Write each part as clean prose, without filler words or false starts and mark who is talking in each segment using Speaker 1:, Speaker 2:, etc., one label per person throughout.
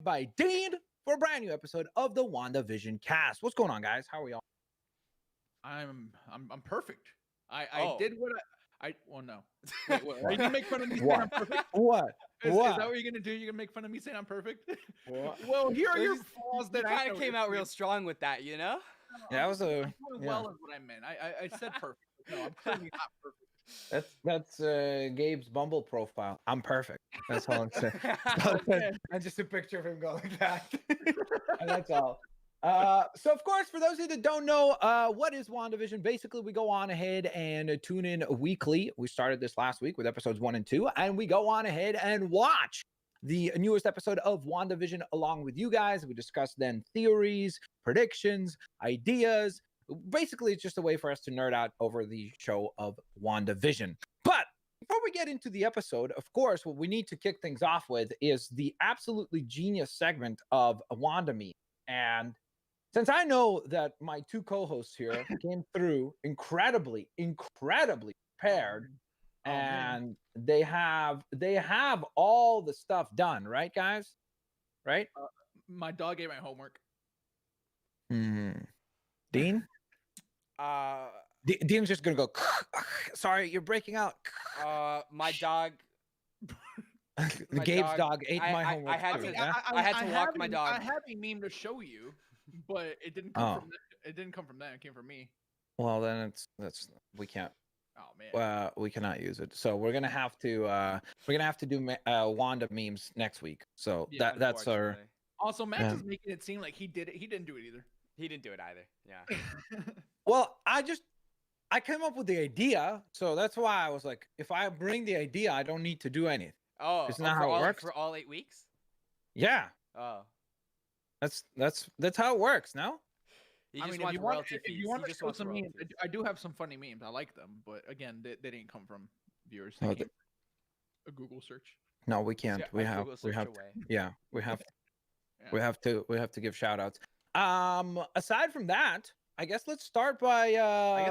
Speaker 1: by Dean for a brand new episode of the WandVision cast. What's going on, guys? How are we all?
Speaker 2: I'm perfect. I
Speaker 3: Oh.
Speaker 2: did what well no. Wait, what? Are you gonna make fun of me saying
Speaker 1: What?
Speaker 2: I'm perfect?
Speaker 1: What?
Speaker 2: Is
Speaker 1: What?
Speaker 2: that what you're gonna do? You're gonna make fun of me saying I'm perfect?
Speaker 1: What?
Speaker 2: Well, here are
Speaker 3: It
Speaker 2: your
Speaker 3: was just-
Speaker 2: flaws
Speaker 3: You
Speaker 2: that I
Speaker 3: kind of came out real strong with that, you know?
Speaker 1: Yeah, that was a
Speaker 2: I'm doing well is what I meant. I said perfect. No, I'm clearly not perfect.
Speaker 1: that's Gabe's Bumble profile. I'm perfect. That's all I'm saying.
Speaker 2: Okay.
Speaker 1: And just a picture of him going like that. And that's all. So of course, for those of you that don't know, what is WandaVision? Basically, we go on ahead and tune in weekly. We started this last week with episodes 1 and 2, and we go on ahead and watch the newest episode of WandaVision along with you guys. We discuss then theories, predictions, ideas. Basically, it's just a way for us to nerd out over the show of WandaVision. But before we get into the episode, of course, what we need to kick things off with is the absolutely genius segment of Wanda Me. And since I know that my two co-hosts here came through incredibly prepared, and they have all the stuff done, right, guys? Right?
Speaker 2: My dog ate my homework.
Speaker 1: Dean? Dean's just gonna go. Sorry, you're breaking out.
Speaker 3: My dog.
Speaker 1: Gabe's dog ate my
Speaker 3: I
Speaker 1: homework.
Speaker 3: had
Speaker 1: too,
Speaker 3: to-
Speaker 1: yeah?
Speaker 3: I had to walk my dog.
Speaker 2: I have a meme to show you, but it didn't come from that. It didn't come from that. It came from me.
Speaker 1: Well, then that's we can't.
Speaker 2: Oh man.
Speaker 1: We cannot use it. So we're gonna have to do Wanda memes next week. So
Speaker 2: Yeah,
Speaker 1: that's our.
Speaker 3: Unfortunately.
Speaker 2: Also, Max
Speaker 1: Yeah.
Speaker 2: is making it seem like he did it. He didn't do it either.
Speaker 3: He didn't do it either. Yeah.
Speaker 1: Well, I came up with the idea, so that's why I was like, if I bring the idea, I don't need to do anything.
Speaker 3: Oh,
Speaker 1: Isn't that
Speaker 3: for
Speaker 1: how it
Speaker 3: all,
Speaker 1: works?
Speaker 3: For all 8 weeks?
Speaker 1: Yeah,
Speaker 3: Oh.
Speaker 1: that's how it works. No.
Speaker 3: He
Speaker 2: I
Speaker 3: just
Speaker 2: mean,
Speaker 3: wants royalty
Speaker 2: if
Speaker 3: fees.
Speaker 2: you want
Speaker 3: He
Speaker 2: to
Speaker 3: just
Speaker 2: show
Speaker 3: wants
Speaker 2: some memes,
Speaker 3: royalties.
Speaker 2: I do have some funny memes. I like them, but again, they didn't come from viewers.
Speaker 1: Oh,
Speaker 2: They came from a Google search.
Speaker 1: No, we can't.
Speaker 3: Yeah,
Speaker 1: we
Speaker 3: a
Speaker 1: have
Speaker 3: Google
Speaker 1: we
Speaker 3: search
Speaker 1: have
Speaker 3: away.
Speaker 1: yeah we have
Speaker 2: Yeah.
Speaker 1: we have to give shout outs. Aside from that, I guess let's start by
Speaker 3: guess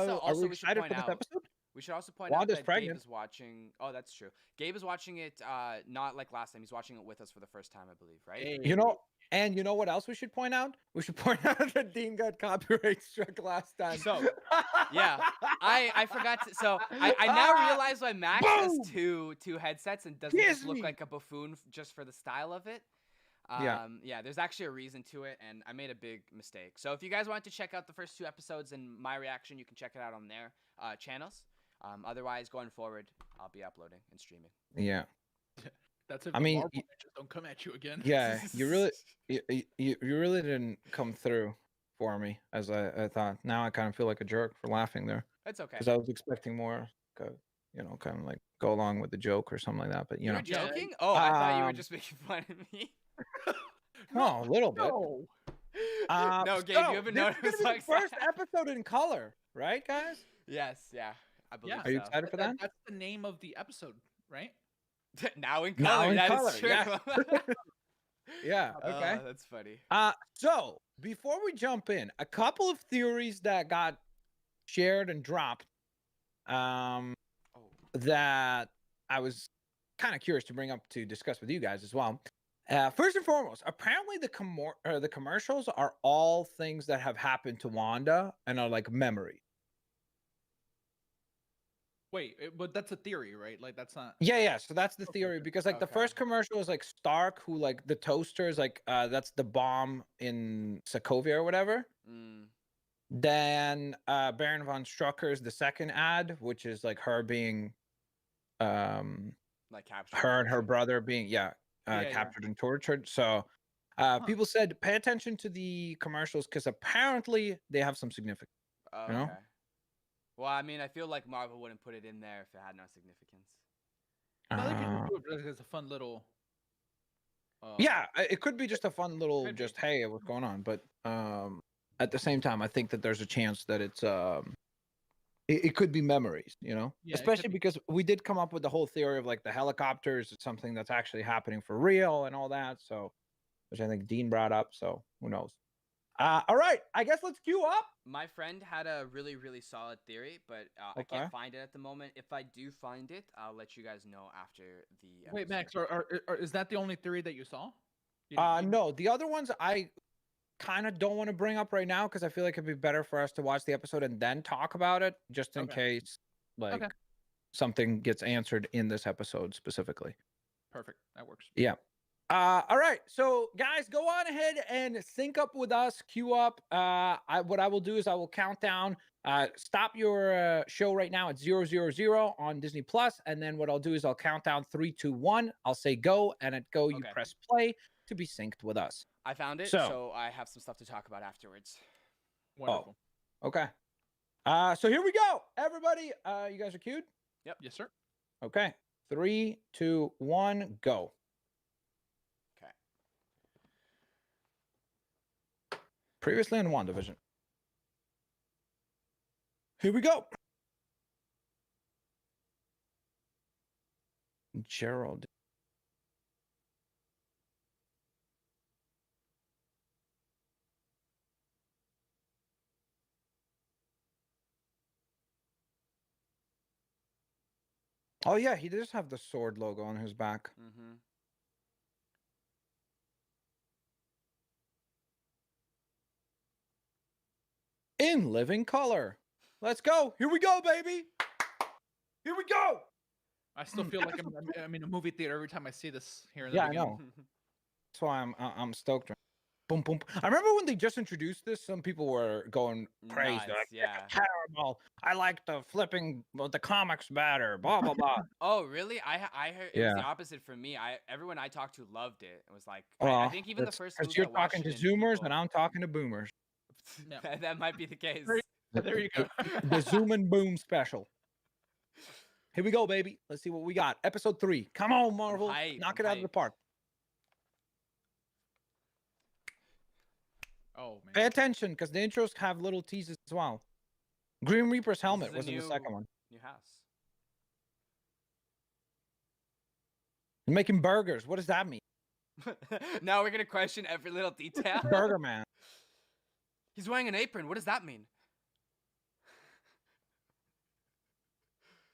Speaker 1: are
Speaker 3: also
Speaker 1: we
Speaker 3: we should
Speaker 1: excited
Speaker 3: point
Speaker 1: for this
Speaker 3: out-
Speaker 1: episode?
Speaker 3: We should also point
Speaker 1: Wanda's
Speaker 3: out that
Speaker 1: pregnant.
Speaker 3: Gabe is watching. Oh, that's true. Gabe is watching it not like last time. He's watching it with us for the first time, I believe, right?
Speaker 1: You know, and you know what else we should point out? We should point out that Dean got copyright struck last time.
Speaker 3: So, yeah, I forgot to. So I now realize why Max has
Speaker 1: Boom!
Speaker 3: two headsets and doesn't
Speaker 1: Kiss
Speaker 3: just look
Speaker 1: me!
Speaker 3: like a buffoon just for the style of it.
Speaker 1: Yeah.
Speaker 3: Yeah, there's actually a reason to it, and I made a big mistake. So if you guys want to check out the first 2 episodes and my reaction, you can check it out on their channels. Otherwise, going forward, I'll be uploading and streaming.
Speaker 1: Yeah.
Speaker 2: That's if
Speaker 1: I
Speaker 2: the
Speaker 1: mean,
Speaker 2: Marvel bitches don't come at you again.
Speaker 1: Yeah, you really didn't come through for me as I thought. Now I kind of feel like a jerk for laughing there
Speaker 3: That's okay.
Speaker 1: because I was expecting more, kind of like go along with the joke or something like that. But you
Speaker 3: You
Speaker 1: know,
Speaker 3: were joking? Oh, I thought you were
Speaker 1: Um,
Speaker 3: just making fun of me.
Speaker 1: no, a little bit.
Speaker 2: No.
Speaker 3: No, Gabe,
Speaker 1: so
Speaker 3: you haven't
Speaker 1: this
Speaker 3: noticed.
Speaker 1: is gonna be the first episode in color, right, guys?
Speaker 3: Yes, yeah, I believe
Speaker 2: Yeah.
Speaker 1: Are you
Speaker 3: so.
Speaker 1: excited for that?
Speaker 2: That's the name of the episode, right?
Speaker 3: Now in
Speaker 1: Now
Speaker 3: color,
Speaker 1: in
Speaker 3: that is
Speaker 1: color,
Speaker 3: true.
Speaker 1: yeah. Yeah. Okay.
Speaker 3: That's funny.
Speaker 1: So before we jump in, a couple of theories that got shared and dropped,
Speaker 3: Oh.
Speaker 1: that I was kind of curious to bring up to discuss with you guys as well. First and foremost, apparently the commercials are all things that have happened to Wanda and are like memory.
Speaker 2: Wait, but that's a theory, right? Like that's not.
Speaker 1: Yeah. So that's the
Speaker 2: Okay,
Speaker 1: theory
Speaker 2: okay.
Speaker 1: because like the
Speaker 3: Okay.
Speaker 1: first commercial is like Stark, who like the toaster is like that's the bomb in Sokovia or whatever.
Speaker 3: Mm.
Speaker 1: Then Baron von Strucker's the second ad, which is like her being
Speaker 3: Like captured.
Speaker 1: her and her brother being
Speaker 2: Yeah.
Speaker 1: captured and tortured. So people said pay attention to the commercials because apparently they have some significance.
Speaker 3: Oh,
Speaker 1: you know?
Speaker 3: okay. Well, I mean, I feel like Marvel wouldn't put it in there if it had no significance.
Speaker 2: No, they can
Speaker 1: Uh,
Speaker 2: do it because it's a fun little.
Speaker 1: yeah, it could be just a fun little
Speaker 3: Could be.
Speaker 1: just hey, what's going on? But at the same time, I think that there's a chance that it's it could be memories, you know,
Speaker 2: Yeah, it could
Speaker 1: especially
Speaker 2: be.
Speaker 1: because we did come up with the whole theory of like the helicopters. It's something that's actually happening for real and all that. So, which I think Dean brought up. So who knows? All right, I guess let's queue up.
Speaker 3: My friend had a really, really solid theory, but I
Speaker 1: Okay.
Speaker 3: can't find it at the moment. If I do find it, I'll let you guys know after the episode.
Speaker 2: Wait, Max, is that the only theory that you saw?
Speaker 1: No, the other ones I kind of don't want to bring up right now because I feel like it'd be better for us to watch the episode and then talk about it, just in case like something gets answered in this episode specifically.
Speaker 2: Perfect. That works.
Speaker 1: Yeah. All right. So guys, go on ahead and sync up with us, queue up. What I will do is I will count down. Stop your show right now at 000 on Disney Plus, and then what I'll do is I'll count down 3, 2, 1. I'll say go, and at go you press play to be synced with us.
Speaker 3: I found it, so I have some stuff to talk about afterwards.
Speaker 2: Wonderful.
Speaker 1: Oh, okay. So here we go, everybody. You guys are queued?
Speaker 2: Yep. Yes, sir.
Speaker 1: Okay. 3, 2, 1, go.
Speaker 3: Okay.
Speaker 1: Previously in WandVision. Here we go. Gerald. Oh yeah, he does have the sword logo on his back.
Speaker 3: Mm-hmm.
Speaker 1: In living color. Let's go. Here we go, baby. Here we go.
Speaker 2: I still feel like I'm in a movie theater every time I see this here in the
Speaker 1: Yeah,
Speaker 2: beginning.
Speaker 1: I know. That's why I'm stoked. Boom, boom. I remember when they just introduced this, some people were going crazy.
Speaker 3: Nuts,
Speaker 1: Like,
Speaker 3: yeah.
Speaker 1: terrible. I like the flipping the comics better. Blah blah blah.
Speaker 3: Oh, really? I heard it was the opposite for me. Everyone I talked to loved it. It was like I think even the first movie
Speaker 1: you're
Speaker 3: I watched
Speaker 1: talking to
Speaker 3: it
Speaker 1: Zoomers
Speaker 3: people...
Speaker 1: and I'm talking to Boomers.
Speaker 3: That might be the case.
Speaker 2: There you go.
Speaker 1: The Zoom and Boom special. Here we go, baby. Let's see what we got. Episode 3. Come on, Marvel. Knock it out of the park.
Speaker 2: Oh, man.
Speaker 1: Pay attention, because the intros have little teases as well. Grim Reaper's helmet was in the second one.
Speaker 3: New house.
Speaker 1: Making burgers. What does that mean?
Speaker 3: Now we're gonna question every little detail.
Speaker 1: Burger Man.
Speaker 3: He's wearing an apron. What does that mean?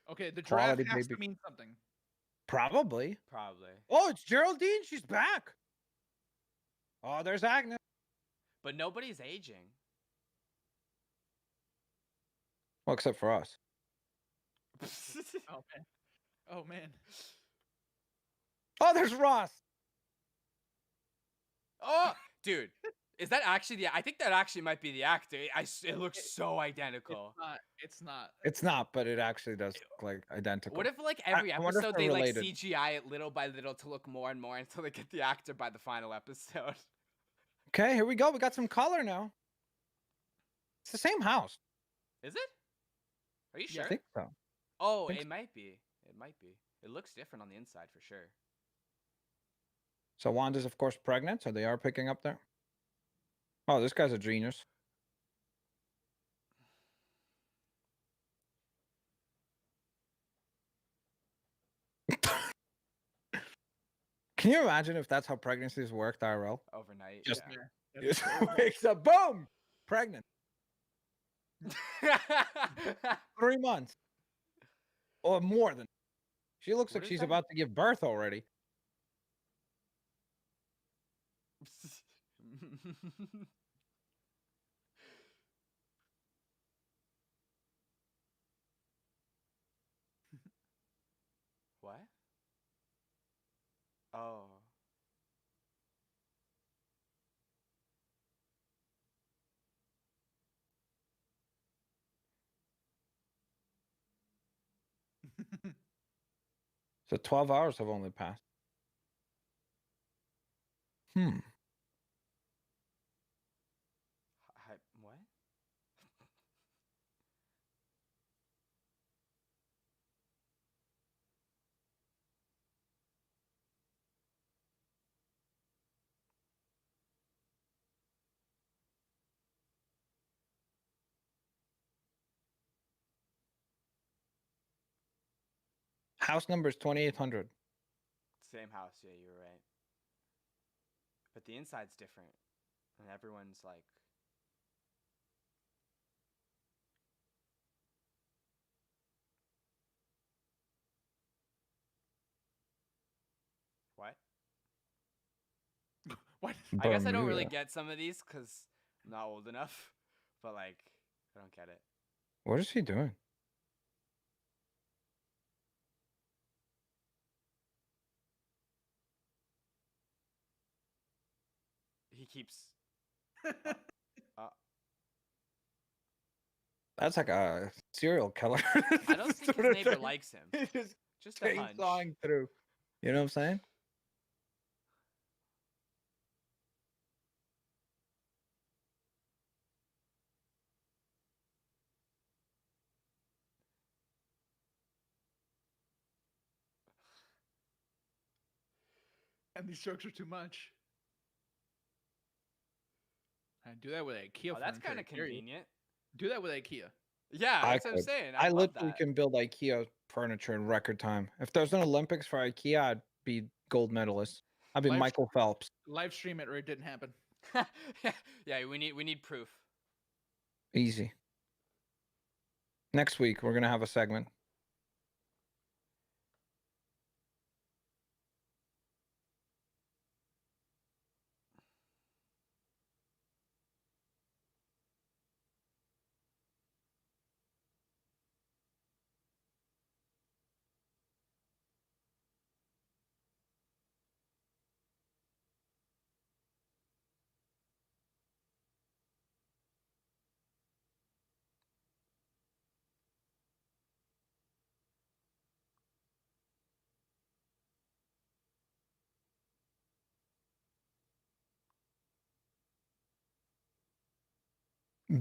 Speaker 2: Okay, the giraffe has to mean something.
Speaker 1: Probably.
Speaker 3: Probably.
Speaker 1: Oh, it's Geraldine. She's back. Oh, there's Agnes.
Speaker 3: But nobody's aging.
Speaker 1: Well, except for us.
Speaker 2: Oh, man. Oh, man.
Speaker 1: Oh, there's Ross.
Speaker 3: Oh, dude. Is that actually I think that actually might be the actor. It looks so identical.
Speaker 2: It's not.
Speaker 1: It's not, but it actually does look like identical.
Speaker 3: What if like every episode they like CGI it little by little to look more and more until they get the actor by the final episode?
Speaker 1: Okay, here we go. We got some color now. It's the same house.
Speaker 3: Is it? Are you sure?
Speaker 1: I think so.
Speaker 3: Oh, it might be. It might be. It looks different on the inside for sure.
Speaker 1: So Wanda's of course pregnant, so they are picking up there. Oh, this guy's a genius. Can you imagine if that's how pregnancies worked, IRL?
Speaker 3: Overnight.
Speaker 1: Just
Speaker 2: Yeah.
Speaker 1: wakes up, boom, pregnant. 3 months. Or more than. She looks like she's about to give birth already.
Speaker 3: What? Oh.
Speaker 1: So 12 hours have only passed.
Speaker 3: What?
Speaker 1: House number is 2800.
Speaker 3: Same house, yeah, you're right. But the inside's different. And everyone's like... What?
Speaker 2: What?
Speaker 3: I guess I don't really
Speaker 1: Bermuda.
Speaker 3: get some of these because I'm not old enough. But like, I don't get it.
Speaker 1: What is he doing?
Speaker 3: He keeps.
Speaker 1: That's like a serial killer.
Speaker 3: I don't think his neighbor likes him.
Speaker 1: He's
Speaker 3: Just a hunch.
Speaker 1: chainsawing through. You know what I'm saying?
Speaker 2: And these jokes are too much. I do that with IKEA.
Speaker 3: Oh, that's kind
Speaker 2: furniture,
Speaker 3: of
Speaker 2: period.
Speaker 3: convenient.
Speaker 2: Do that with IKEA.
Speaker 3: Yeah, that's what I'm saying. I love
Speaker 1: literally
Speaker 3: that.
Speaker 1: can build IKEA furniture in record time. If there's an Olympics for IKEA, I'd be gold medalist. I'd be
Speaker 2: Live-
Speaker 1: Michael Phelps.
Speaker 2: Live stream it or it didn't happen.
Speaker 3: Yeah, we need proof.
Speaker 1: Easy. Next week we're gonna have a segment.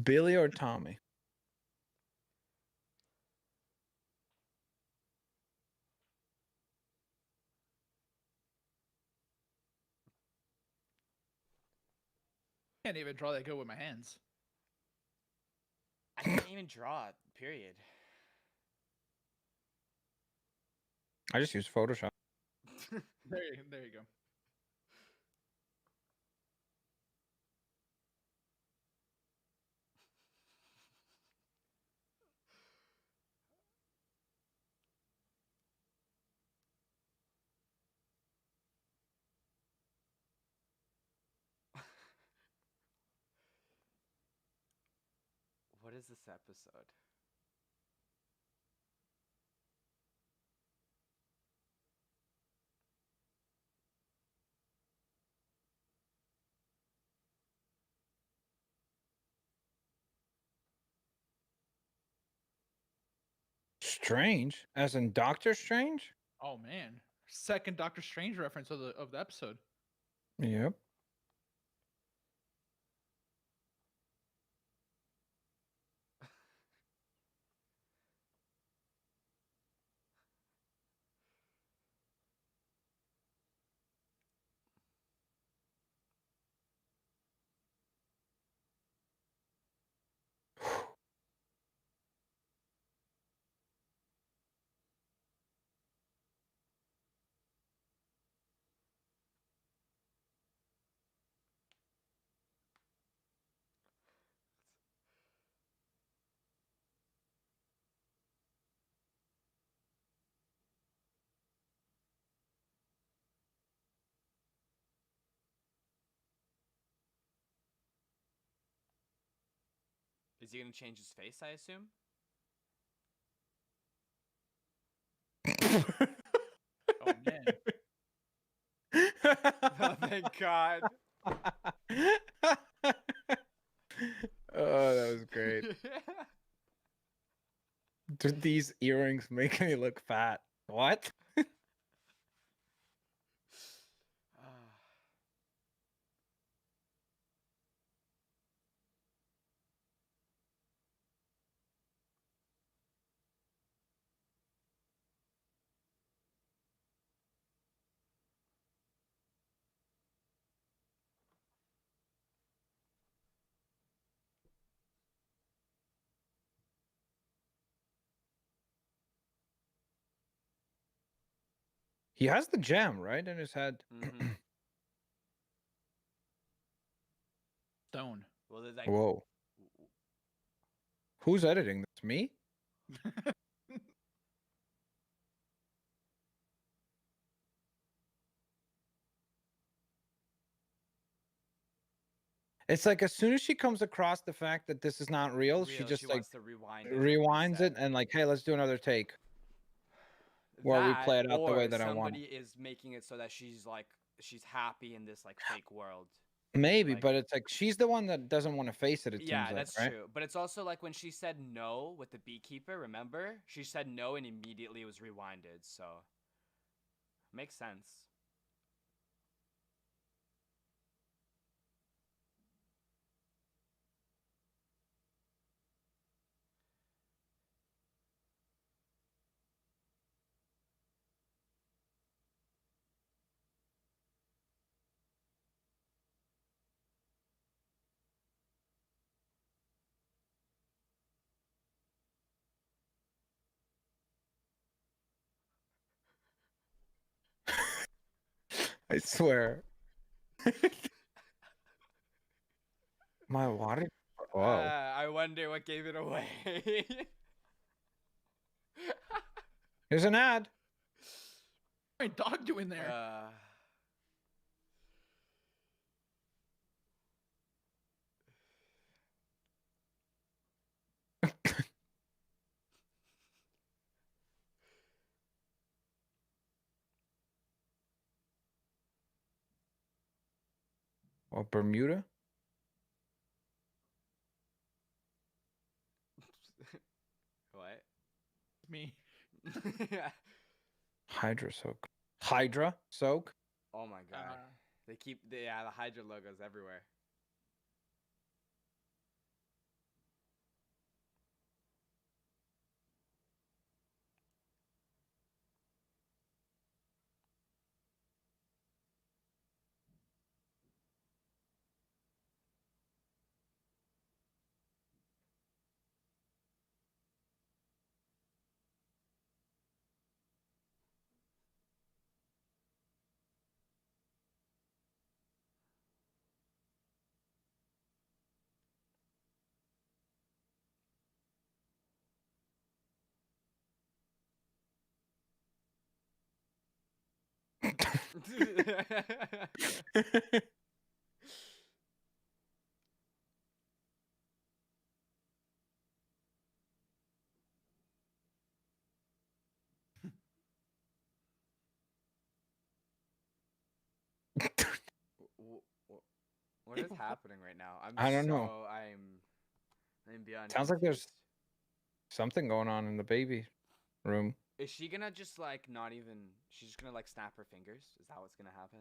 Speaker 1: Billy or Tommy?
Speaker 2: Can't even draw that good with my hands.
Speaker 3: I can't even draw. Period.
Speaker 1: I just use Photoshop.
Speaker 2: There you go.
Speaker 3: What is this episode?
Speaker 1: Strange, as in Doctor Strange.
Speaker 2: Oh man, second Doctor Strange reference of the episode.
Speaker 1: Yep.
Speaker 3: Is he gonna change his face? I assume.
Speaker 2: Oh man.
Speaker 3: Oh, thank God.
Speaker 1: Oh, that was great. Do these earrings make me look fat? What? He has the gem, right, in his head.
Speaker 3: Mhm.
Speaker 2: Stone.
Speaker 3: Well, there's like.
Speaker 1: Whoa. Who's editing this? Me? It's like as soon as she comes across the fact that this is not real, she just like
Speaker 3: wants to rewind it,
Speaker 1: rewinds it
Speaker 3: reset.
Speaker 1: and like, hey, let's do another take. Where we
Speaker 3: That,
Speaker 1: play it out the way
Speaker 3: or
Speaker 1: that I want.
Speaker 3: somebody is making it so that she's like she's happy in this like fake world.
Speaker 1: Maybe,
Speaker 3: Like,
Speaker 1: but it's like she's the one that doesn't want to face it. It
Speaker 3: yeah,
Speaker 1: seems like,
Speaker 3: that's
Speaker 1: right?
Speaker 3: true. But it's also like when she said no with the beekeeper. Remember, she said no and immediately it was rewinded. So makes sense.
Speaker 1: I swear. My water. Oh,
Speaker 3: I wonder what gave it away.
Speaker 1: here's an ad.
Speaker 2: My dog doing there?
Speaker 1: Oh, Bermuda.
Speaker 3: What?
Speaker 2: Me.
Speaker 1: Hydra soak. Hydra soak.
Speaker 3: Oh my god. They keep the Hydra logos everywhere. What is happening right now?
Speaker 1: I don't know.
Speaker 3: I'm beyond
Speaker 1: Sounds like there's
Speaker 3: confused.
Speaker 1: something going on in the baby room.
Speaker 3: Is she gonna just like not even? She's just gonna like snap her fingers? Is that what's gonna happen?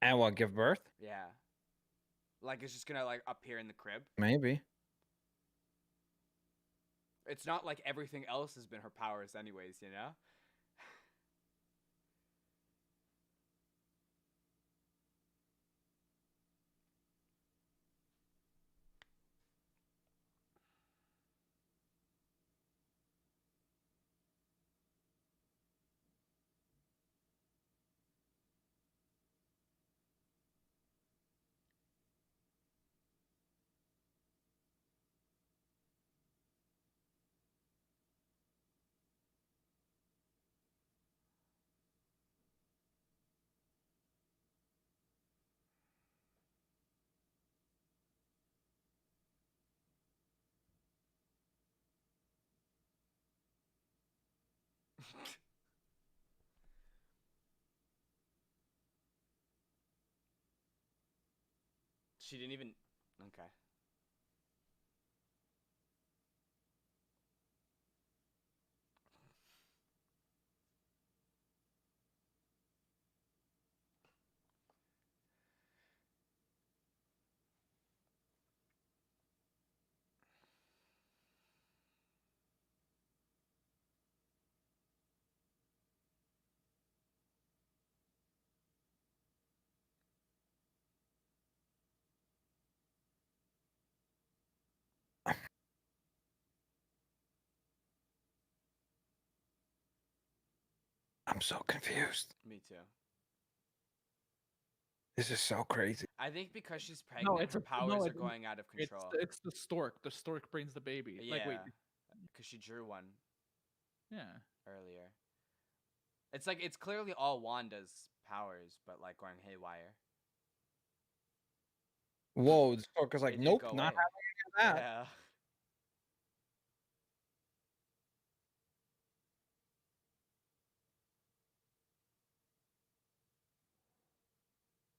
Speaker 1: And what? Give birth?
Speaker 3: Yeah. Like it's just gonna like appear in the crib.
Speaker 1: Maybe.
Speaker 3: It's not like everything else has been her powers, anyways. You know. She didn't even. Okay.
Speaker 1: I'm so confused.
Speaker 3: Me too.
Speaker 1: This is so crazy.
Speaker 3: I think because she's pregnant, her powers are going out of control.
Speaker 2: It's the stork. The stork brings the baby.
Speaker 3: Yeah.
Speaker 2: Like wait.
Speaker 3: Because she drew one.
Speaker 2: Yeah.
Speaker 3: Earlier. It's like it's clearly all Wanda's powers, but like going haywire.
Speaker 1: Whoa, the Stork is like,
Speaker 3: It did
Speaker 1: nope,
Speaker 3: go
Speaker 1: not
Speaker 3: away.
Speaker 1: having any of that.
Speaker 3: Yeah.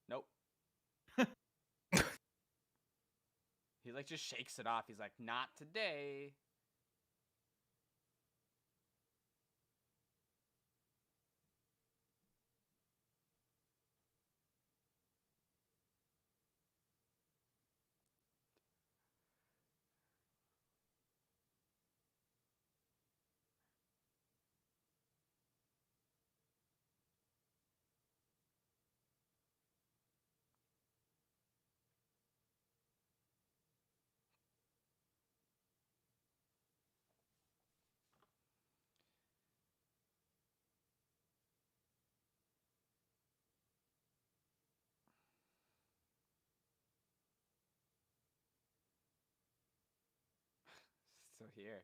Speaker 3: Nope. He like just shakes it off. He's like, not today. So here.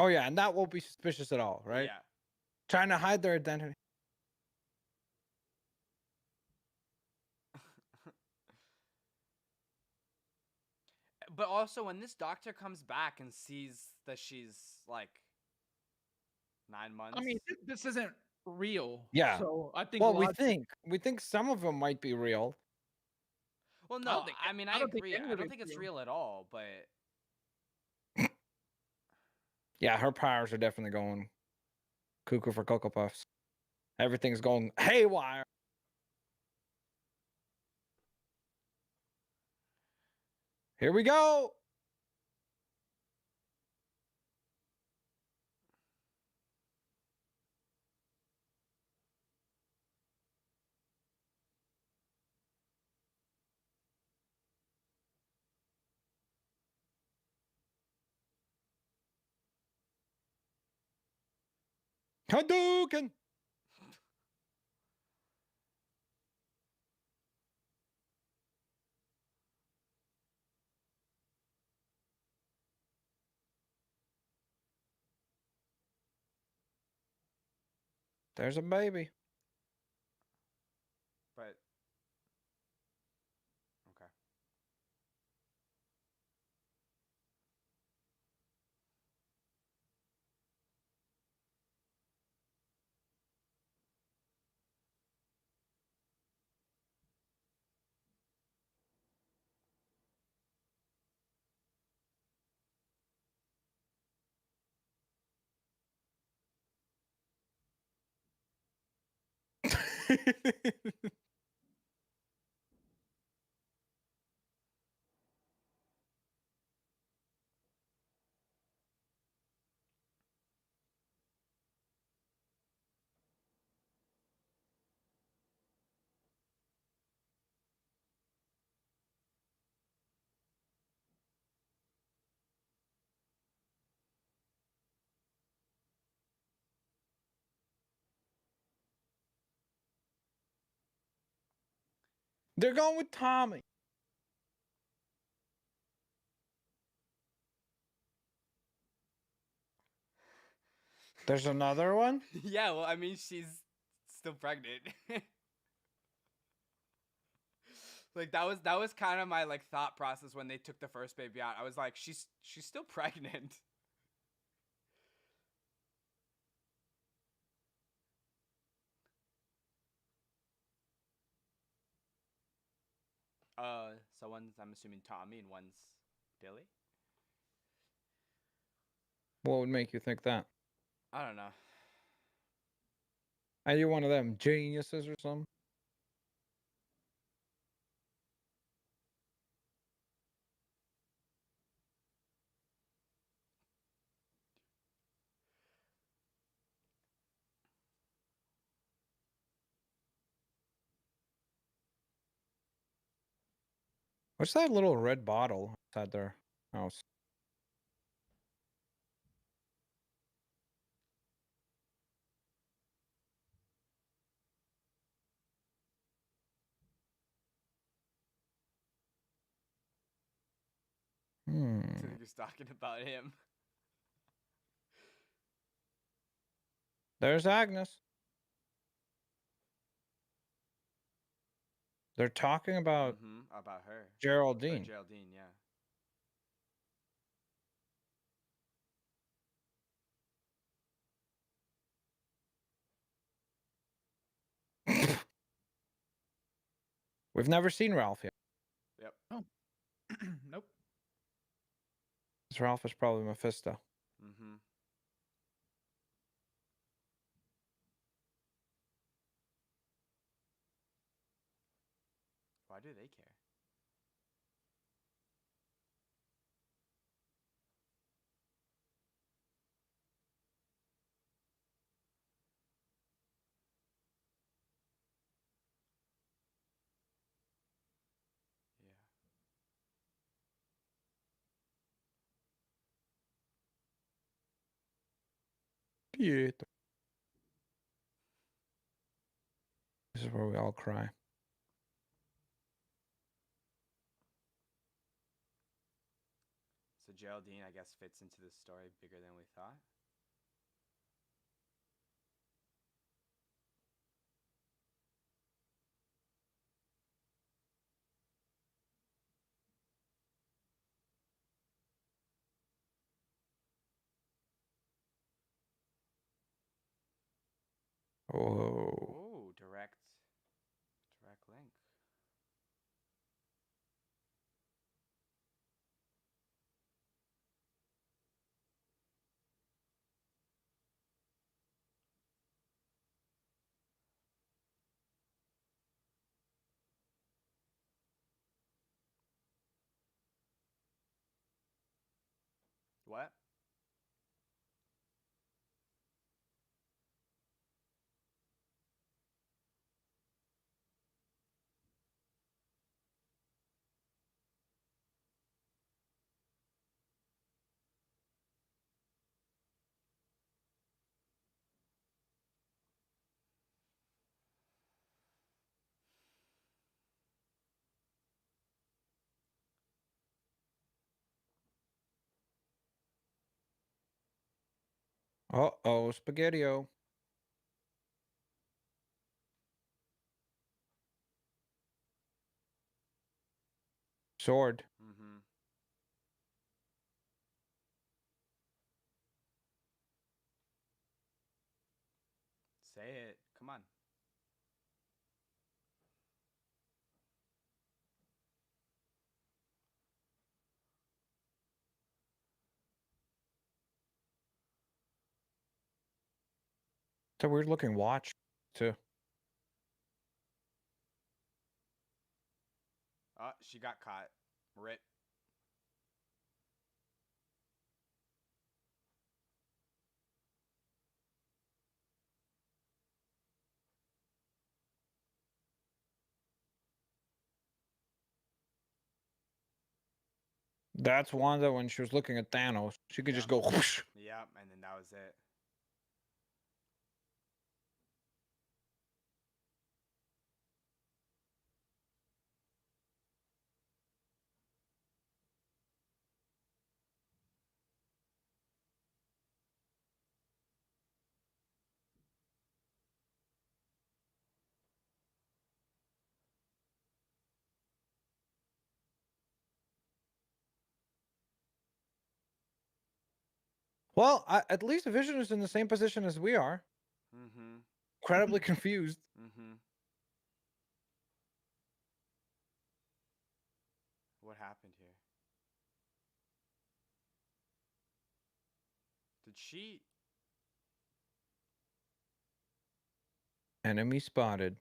Speaker 1: Oh yeah, and that won't be suspicious at all, right?
Speaker 3: Yeah.
Speaker 1: Trying to hide their identity.
Speaker 3: But also, when this doctor comes back and sees that she's like 9 months.
Speaker 2: I mean, this isn't real.
Speaker 1: Yeah.
Speaker 2: So I think
Speaker 1: Well, we think some of them might be real.
Speaker 3: Well,
Speaker 2: I
Speaker 3: no,
Speaker 2: don't think
Speaker 3: I mean,
Speaker 2: I
Speaker 3: I
Speaker 2: don't think
Speaker 3: agree.
Speaker 2: any
Speaker 3: I
Speaker 2: of
Speaker 3: don't
Speaker 2: it's
Speaker 3: think it's
Speaker 2: real.
Speaker 3: real at all, but
Speaker 1: Yeah, her powers are definitely going cuckoo for Cocoa Puffs. Everything's going haywire. Here we go. Hadouken. There's a baby.
Speaker 3: but okay.
Speaker 1: They're going with Tommy. There's another one?
Speaker 3: Yeah, well, I mean, she's still pregnant. Like that was kind of my like thought process when they took the first baby out. I was like, she's still pregnant. So one's I'm assuming Tommy and one's Billy.
Speaker 1: What would make you think that?
Speaker 3: I don't know.
Speaker 1: Are you one of them geniuses or something? What's that little red bottle outside their house?
Speaker 3: I
Speaker 1: Hmm.
Speaker 3: think he's talking about him.
Speaker 1: There's Agnes. They're talking about
Speaker 3: About her. Or
Speaker 1: Geraldine.
Speaker 3: Geraldine, yeah.
Speaker 1: We've never seen Ralph yet.
Speaker 3: Yep.
Speaker 2: Oh. Nope.
Speaker 1: This Ralph is probably Mephisto.
Speaker 3: Mm-hmm. Why do they care? Yeah.
Speaker 1: Pietro. This is where we all cry.
Speaker 3: So Geraldine, I guess, fits into the story bigger than we thought.
Speaker 1: Oh.
Speaker 3: Oh, direct link. What?
Speaker 1: Uh-oh, Spaghetti-O. Sword.
Speaker 3: Mm-hmm. Say it. Come on.
Speaker 1: It's a weird looking watch, too.
Speaker 3: Oh, she got caught. Rip.
Speaker 1: That's Wanda when she was looking at Thanos. She could just go whoosh.
Speaker 3: Yep, and then that was it.
Speaker 1: Well, at least Vision is in the same position as we are.
Speaker 3: Mm-hmm.
Speaker 1: Incredibly confused.
Speaker 3: Mm-hmm. What happened here? Did she?
Speaker 1: Enemy spotted.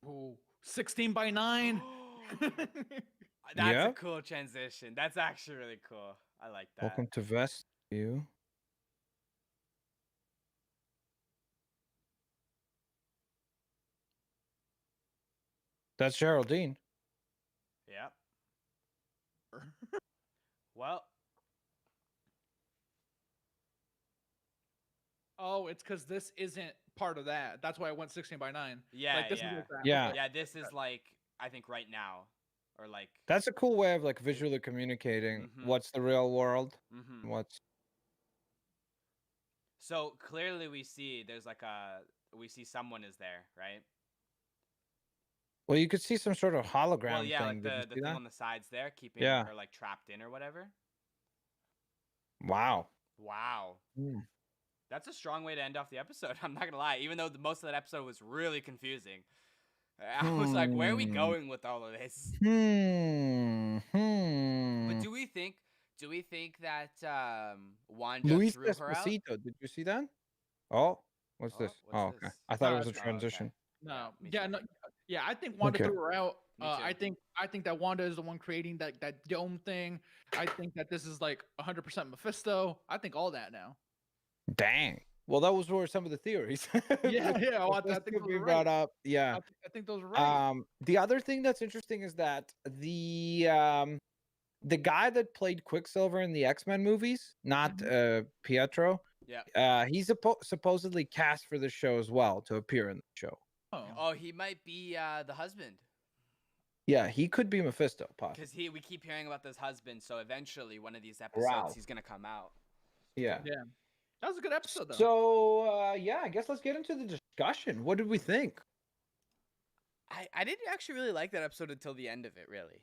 Speaker 2: Ooh, 16 by 9.
Speaker 3: That's a
Speaker 1: Yep.
Speaker 3: cool transition. That's actually really cool. I like that.
Speaker 1: Welcome to Vestview. That's Geraldine.
Speaker 3: Yep. Well.
Speaker 2: Oh, it's because this isn't part of that. That's why I went 16 by 9.
Speaker 3: Yeah,
Speaker 2: Like, this
Speaker 3: yeah.
Speaker 2: is like that.
Speaker 1: Yeah.
Speaker 2: Okay.
Speaker 3: Yeah, this is like, I think right now, or like.
Speaker 1: That's a cool way of like visually communicating what's the real world. What's.
Speaker 3: So clearly we see there's like we see someone is there, right?
Speaker 1: Well, you could see some sort of hologram
Speaker 3: Well, yeah,
Speaker 1: thing.
Speaker 3: like
Speaker 1: Did
Speaker 3: the
Speaker 1: you see
Speaker 3: thing
Speaker 1: that?
Speaker 3: on the sides there, keeping
Speaker 1: Yeah.
Speaker 3: her like trapped in or whatever.
Speaker 1: Wow.
Speaker 3: Wow.
Speaker 1: Hmm.
Speaker 3: That's a strong way to end off the episode. I'm not gonna lie. Even though most of that episode was really confusing, I was like, "Where are we going with all of this?" But do we think that Wanda
Speaker 1: Luis
Speaker 3: threw her out?
Speaker 1: Despacito. Did you see that? Oh, what's this?
Speaker 3: What's
Speaker 1: Oh, okay.
Speaker 3: this?
Speaker 1: I thought
Speaker 2: No,
Speaker 1: it was a
Speaker 2: that's-
Speaker 1: transition.
Speaker 2: No.
Speaker 3: me
Speaker 2: Yeah,
Speaker 3: too.
Speaker 2: no. Yeah, I think Wanda
Speaker 1: Okay.
Speaker 2: threw her out.
Speaker 3: Me too.
Speaker 2: I think that Wanda is the one creating that dome thing. I think that this is like 100% Mephisto. I think all that now.
Speaker 1: Dang. Well, those were some of the theories.
Speaker 2: Yeah, yeah. Well, I
Speaker 1: Those
Speaker 2: think
Speaker 1: could
Speaker 2: those
Speaker 1: be
Speaker 2: are
Speaker 1: brought
Speaker 2: right.
Speaker 1: up. Yeah.
Speaker 2: I think those are right.
Speaker 1: The other thing that's interesting is that the guy that played Quicksilver in the X-Men movies, not Pietro,
Speaker 3: Yeah.
Speaker 1: he's supposedly cast for the show as well to appear in the show.
Speaker 3: Oh, he might be the husband.
Speaker 1: Yeah, he could be Mephisto, possibly.
Speaker 3: Because we keep hearing about this husband, so eventually one of these episodes he's gonna come out.
Speaker 1: Yeah.
Speaker 2: Yeah. That was a good episode, though.
Speaker 1: So yeah, I guess let's get into the discussion. What did we think?
Speaker 3: I didn't actually really like that episode until the end of it, really.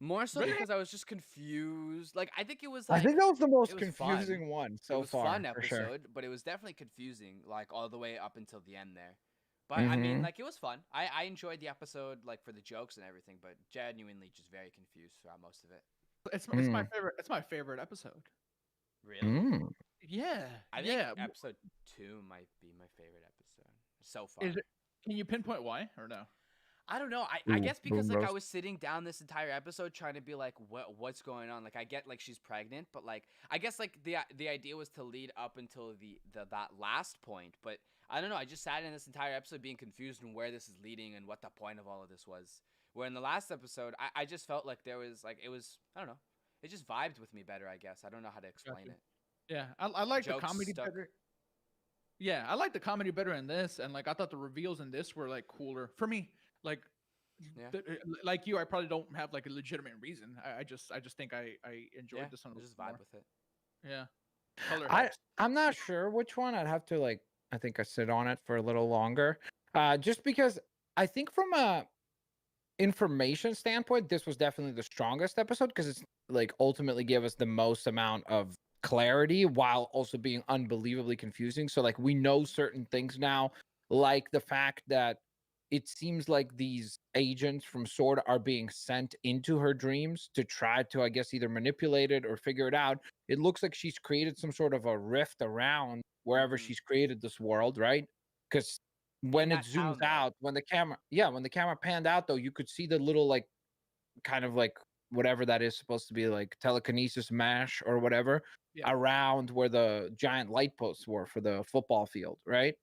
Speaker 3: More so
Speaker 2: Really?
Speaker 3: because I was just confused. Like I think it was like
Speaker 1: I think that was the most
Speaker 3: it was fun.
Speaker 1: confusing one so
Speaker 3: it was
Speaker 1: far.
Speaker 3: fun
Speaker 1: for
Speaker 3: episode,
Speaker 1: sure.
Speaker 3: but it was definitely confusing, like all the way up until the end there. But I mean, like it was fun. I enjoyed the episode, like for the jokes and everything, but genuinely just very confused throughout most of it.
Speaker 2: It's my favorite. It's my favorite episode.
Speaker 3: Really?
Speaker 2: Yeah.
Speaker 3: I think
Speaker 2: yeah.
Speaker 3: episode 2 might be my favorite episode so far.
Speaker 2: Is it? Can you pinpoint why or no?
Speaker 3: I don't know. I guess because
Speaker 1: boom
Speaker 3: like I
Speaker 1: roast.
Speaker 3: was sitting down this entire episode trying to be like, what's going on? Like I get like she's pregnant, but like I guess like the idea was to lead up until that last point. But I don't know. I just sat in this entire episode being confused on where this is leading and what the point of all of this was. Where in the last episode, I just felt like there was like it was I don't know. It just vibed with me better. I guess I don't know how to explain
Speaker 2: Gotcha.
Speaker 3: it.
Speaker 2: Yeah, I like the
Speaker 3: Jokes
Speaker 2: comedy
Speaker 3: stuck.
Speaker 2: better. Yeah, I like the comedy better in this, and like I thought the reveals in this were like cooler for me. Like,
Speaker 3: Yeah.
Speaker 2: like you, I probably don't have like a legitimate reason. I just think I enjoyed
Speaker 3: Yeah,
Speaker 2: this one.
Speaker 3: I
Speaker 2: a
Speaker 3: just
Speaker 2: little
Speaker 3: vibe
Speaker 2: more.
Speaker 3: with it.
Speaker 2: Yeah, color helps.
Speaker 1: I'm not sure which one. I'd have to like. I think I sit on it for a little longer. Just because I think from a information standpoint, this was definitely the strongest episode because it's like ultimately gave us the most amount of clarity while also being unbelievably confusing. So like we know certain things now, like the fact that it seems like these agents from Sword are being sent into her dreams to try to, I guess, either manipulate it or figure it out. It looks like she's created some sort of a rift around wherever she's created this world, right? Because when it
Speaker 3: that town,
Speaker 1: zooms
Speaker 3: though.
Speaker 1: out, when the camera panned out, though, you could see the little like kind of like whatever that is supposed to be, like telekinesis mesh or whatever, around where the giant light posts were for the football field, right?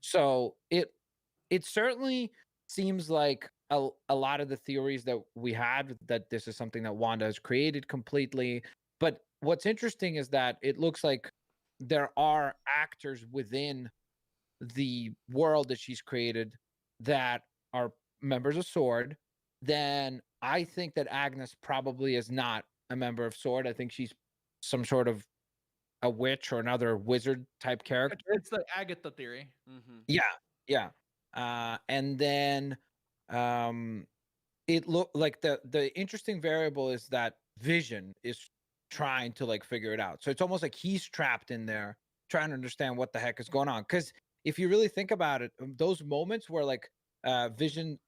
Speaker 1: So it certainly seems like a lot of the theories that we had that this is something that Wanda has created completely. But what's interesting is that it looks like there are actors within the world that she's created that are members of Sword. Then I think that Agnes probably is not a member of Sword. I think she's some sort of a witch or another wizard type character.
Speaker 2: It's the Agatha theory.
Speaker 1: Yeah. And then it looked like the interesting variable is that Vision is trying to like figure it out. So it's almost like he's trapped in there trying to understand what the heck is going on. Because if you really think about it, those moments where like Vision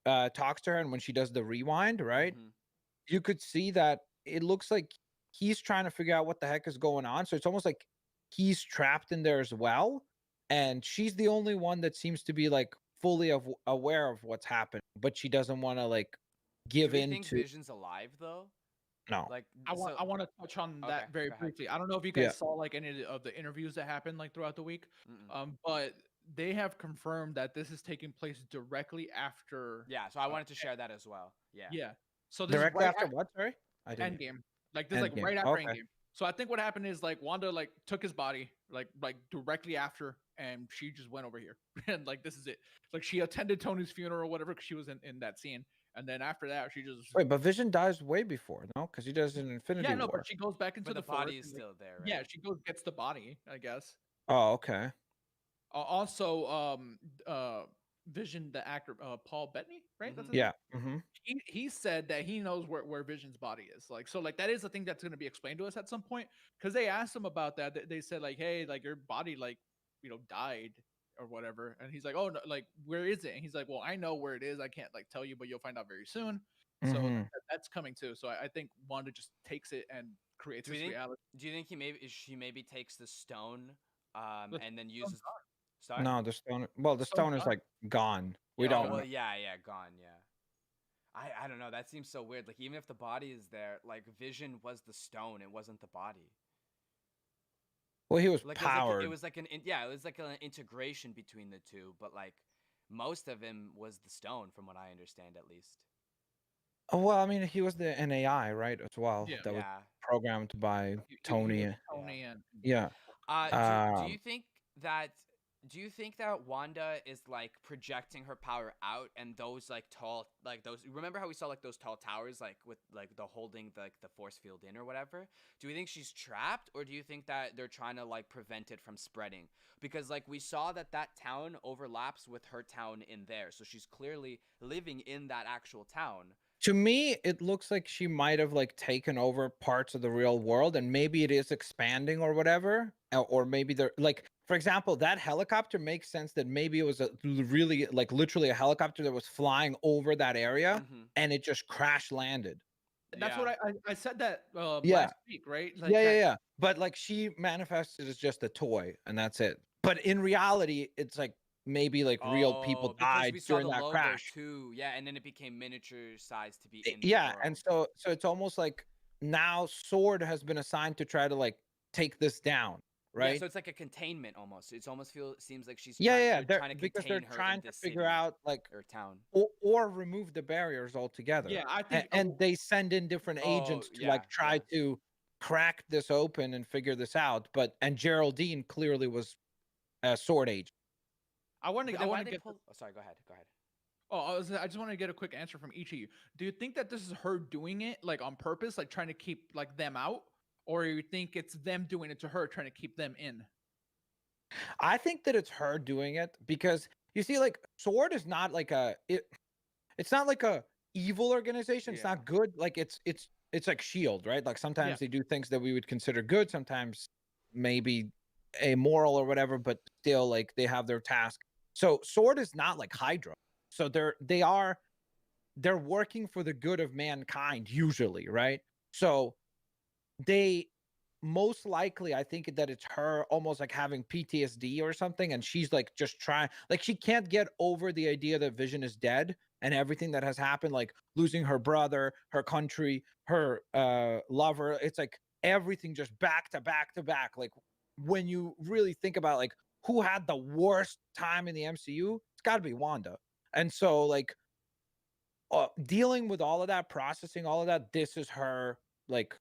Speaker 1: talks to her and when she does the rewind, right?
Speaker 3: Mhm.
Speaker 1: You could see that it looks like he's trying to figure out what the heck is going on. So it's almost like he's trapped in there as well. And she's the only one that seems to be like fully aware of what's happening, but she doesn't want to like
Speaker 3: Do
Speaker 1: give
Speaker 3: we
Speaker 1: in
Speaker 3: think
Speaker 1: to
Speaker 3: Vision's alive though?
Speaker 1: no.
Speaker 3: Like,
Speaker 2: I
Speaker 3: so
Speaker 2: want to touch on
Speaker 3: okay,
Speaker 2: that very
Speaker 3: go ahead.
Speaker 2: briefly. I don't know if you
Speaker 1: Yeah.
Speaker 2: guys saw like any of the interviews that happened like throughout the week,
Speaker 3: Mm-mm.
Speaker 2: but they have confirmed that this is taking place directly after.
Speaker 3: Yeah, so I wanted to share that as well. Yeah.
Speaker 2: Yeah, so this is
Speaker 1: Directly
Speaker 2: right
Speaker 1: after what? Sorry? I didn't.
Speaker 2: Endgame. Like this, is like
Speaker 1: Endgame.
Speaker 2: right after
Speaker 1: Okay.
Speaker 2: Endgame. So I think what happened is like Wanda like took his body like directly after, and she just went over here, and like this is it. Like she attended Tony's funeral or whatever because she was in that scene, and then after that she just
Speaker 1: Wait, but Vision dies way before, no? Because he does an
Speaker 2: yeah
Speaker 1: Infinity
Speaker 2: no,
Speaker 1: War.
Speaker 2: but she goes back into
Speaker 3: But the
Speaker 2: the forest.
Speaker 3: body is
Speaker 2: And, like,
Speaker 3: still there, right?
Speaker 2: yeah, she goes gets the body, I guess.
Speaker 1: Oh, okay.
Speaker 2: Also, Vision, the actor, Paul Bettany, right? That's
Speaker 3: Mhm.
Speaker 2: his name.
Speaker 1: Yeah. Mm-hmm.
Speaker 2: He said that he knows where Vision's body is. Like, so like that is a thing that's going to be explained to us at some point because they asked him about that. They said like, hey, like your body like died or whatever, and he's like, oh no, like where is it? And he's like, well, I know where it is. I can't like tell you, but you'll find out very soon. So
Speaker 1: Mm-hmm.
Speaker 2: that's coming too. So I think Wanda just takes it and creates
Speaker 3: Do you
Speaker 2: this
Speaker 3: think
Speaker 2: reality.
Speaker 3: do you think she maybe takes the stone
Speaker 2: The
Speaker 3: and then
Speaker 2: stone's
Speaker 3: uses
Speaker 2: gone.
Speaker 3: sorry?
Speaker 1: No, the stone. Well, the
Speaker 2: Stone's
Speaker 1: stone is
Speaker 2: gone.
Speaker 1: like gone. We
Speaker 3: Oh,
Speaker 1: don't
Speaker 3: well,
Speaker 1: know.
Speaker 3: yeah, gone, yeah. I don't know, that seems so weird. Like even if the body is there, like Vision was the stone, it wasn't the body.
Speaker 1: Well, he was
Speaker 3: Like
Speaker 1: powered.
Speaker 3: it was like it was like an integration between the two, but like most of him was the stone from what I understand at least.
Speaker 1: Oh, well, I mean, he was an AI, right, as well,
Speaker 2: Yeah.
Speaker 1: that was
Speaker 3: Yeah.
Speaker 1: programmed by
Speaker 2: He was
Speaker 1: Tony.
Speaker 2: Tony and
Speaker 1: Yeah.
Speaker 3: Do
Speaker 1: Um,
Speaker 3: you think that Wanda is like projecting her power out and those like tall like those remember how we saw like those tall towers like with like the holding the force field in or whatever? Do you think she's trapped or do you think that they're trying to like prevent it from spreading? Because like we saw that town overlaps with her town in there. So she's clearly living in that actual town.
Speaker 1: to me, it looks like she might have like taken over parts of the real world, and maybe it is expanding or whatever, or maybe they're like, for example, that helicopter makes sense that maybe it was a really like literally a helicopter that was flying over that area,
Speaker 3: Mhm.
Speaker 1: and it just crash landed.
Speaker 2: that's
Speaker 3: Yeah.
Speaker 2: what I said that
Speaker 1: Yeah.
Speaker 2: last week, right?
Speaker 1: Yeah,
Speaker 2: Like
Speaker 1: yeah,
Speaker 2: that.
Speaker 1: yeah. But like she manifested as just a toy, and that's it. But in reality, it's like maybe like real people
Speaker 3: Oh, because
Speaker 1: died
Speaker 3: we saw
Speaker 1: during
Speaker 3: the
Speaker 1: that
Speaker 3: logo
Speaker 1: crash.
Speaker 3: too. Yeah, and then it became miniature size to be in the
Speaker 1: Yeah, and
Speaker 3: world.
Speaker 1: so it's almost like now Sword has been assigned to try to like take this down,
Speaker 3: Yeah,
Speaker 1: right?
Speaker 3: so it's like a containment almost. It's almost seems like
Speaker 1: Yeah, yeah, yeah.
Speaker 3: they're
Speaker 1: They're
Speaker 3: trying to
Speaker 1: because they're
Speaker 3: contain her in
Speaker 1: trying to
Speaker 3: this
Speaker 1: figure
Speaker 3: city
Speaker 1: out like
Speaker 3: or town.
Speaker 1: or remove the barriers altogether.
Speaker 2: Yeah, I
Speaker 1: And,
Speaker 2: think.
Speaker 1: and they send in different
Speaker 3: Oh,
Speaker 1: agents to
Speaker 3: yeah,
Speaker 1: like try
Speaker 3: yeah.
Speaker 1: to crack this open and figure this out. But and Geraldine clearly was a Sword agent.
Speaker 2: I want to.
Speaker 3: But
Speaker 2: I
Speaker 3: then why
Speaker 2: want to
Speaker 3: they
Speaker 2: get.
Speaker 3: pull Oh, sorry, go ahead. Go ahead.
Speaker 2: Oh, I just want to get a quick answer from each of you. Do you think that this is her doing it like on purpose, like trying to keep like them out, or you think it's them doing it to her, trying to keep them in?
Speaker 1: I think that it's her doing it because you see, like Sword is not like it's not like a evil organization. It's
Speaker 3: Yeah.
Speaker 1: not good. Like it's like Shield, right? Like
Speaker 2: Yeah.
Speaker 1: sometimes they do things that we would consider good, sometimes maybe amoral or whatever, but still like they have their task. So Sword is not like Hydra. So they're working for the good of mankind usually, right? So they most likely I think that it's her almost like having PTSD or something, and she's like just trying, like she can't get over the idea that Vision is dead and everything that has happened, like losing her brother, her country, her lover. It's like everything just back to back to back. Like when you really think about like who had the worst time in the MCU, it's got to be Wanda. And so like dealing with all of that, processing all of that, this is her like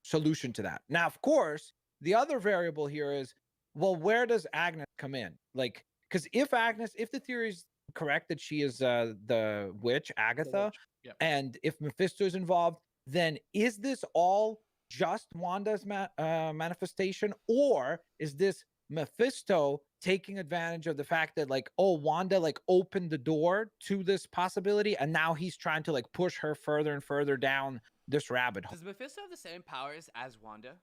Speaker 1: solution to that. Now, of course, the other variable here is, well, where does Agnes come in? Like, because if the theory is correct that she is the witch,
Speaker 2: The
Speaker 1: Agatha,
Speaker 2: witch. Yeah.
Speaker 1: and if Mephisto is involved, then is this all just Wanda's manifestation, or is this Mephisto taking advantage of the fact that like, oh, Wanda like opened the door to this possibility, and now he's trying to like push her further and further down this rabbit hole.
Speaker 3: Does Mephisto have the same powers as Wanda?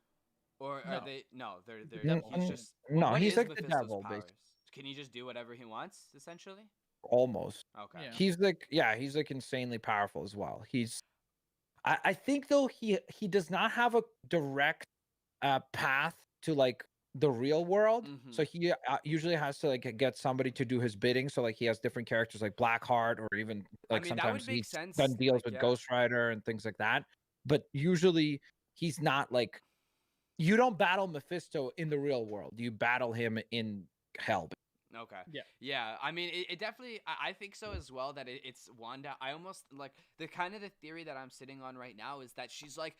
Speaker 3: Or are
Speaker 2: No.
Speaker 3: they no, they're
Speaker 2: Devil.
Speaker 3: he's just
Speaker 1: No,
Speaker 3: what
Speaker 1: he's
Speaker 3: is
Speaker 1: like the
Speaker 3: Mephisto's
Speaker 1: devil,
Speaker 3: powers?
Speaker 1: basically.
Speaker 3: Can he just do whatever he wants, essentially?
Speaker 1: Almost.
Speaker 3: Okay.
Speaker 2: Yeah.
Speaker 1: He's like, yeah, he's like insanely powerful as well. I think though he does not have a direct path to like the real world.
Speaker 3: Mhm.
Speaker 1: So he usually has to like get somebody to do his bidding. So like he has different characters like Blackheart, or even
Speaker 3: I
Speaker 1: like
Speaker 3: mean, that would
Speaker 1: sometimes
Speaker 3: make
Speaker 1: he's
Speaker 3: sense.
Speaker 1: done deals
Speaker 3: Like,
Speaker 1: with
Speaker 3: yeah.
Speaker 1: Ghost Rider and things like that. But usually he's not like, you don't battle Mephisto in the real world. You battle him in hell.
Speaker 3: Okay.
Speaker 2: Yeah.
Speaker 3: Yeah. I mean, it definitely. I think so as well. That it's Wanda. I almost like the theory that I'm sitting on right now is that she's like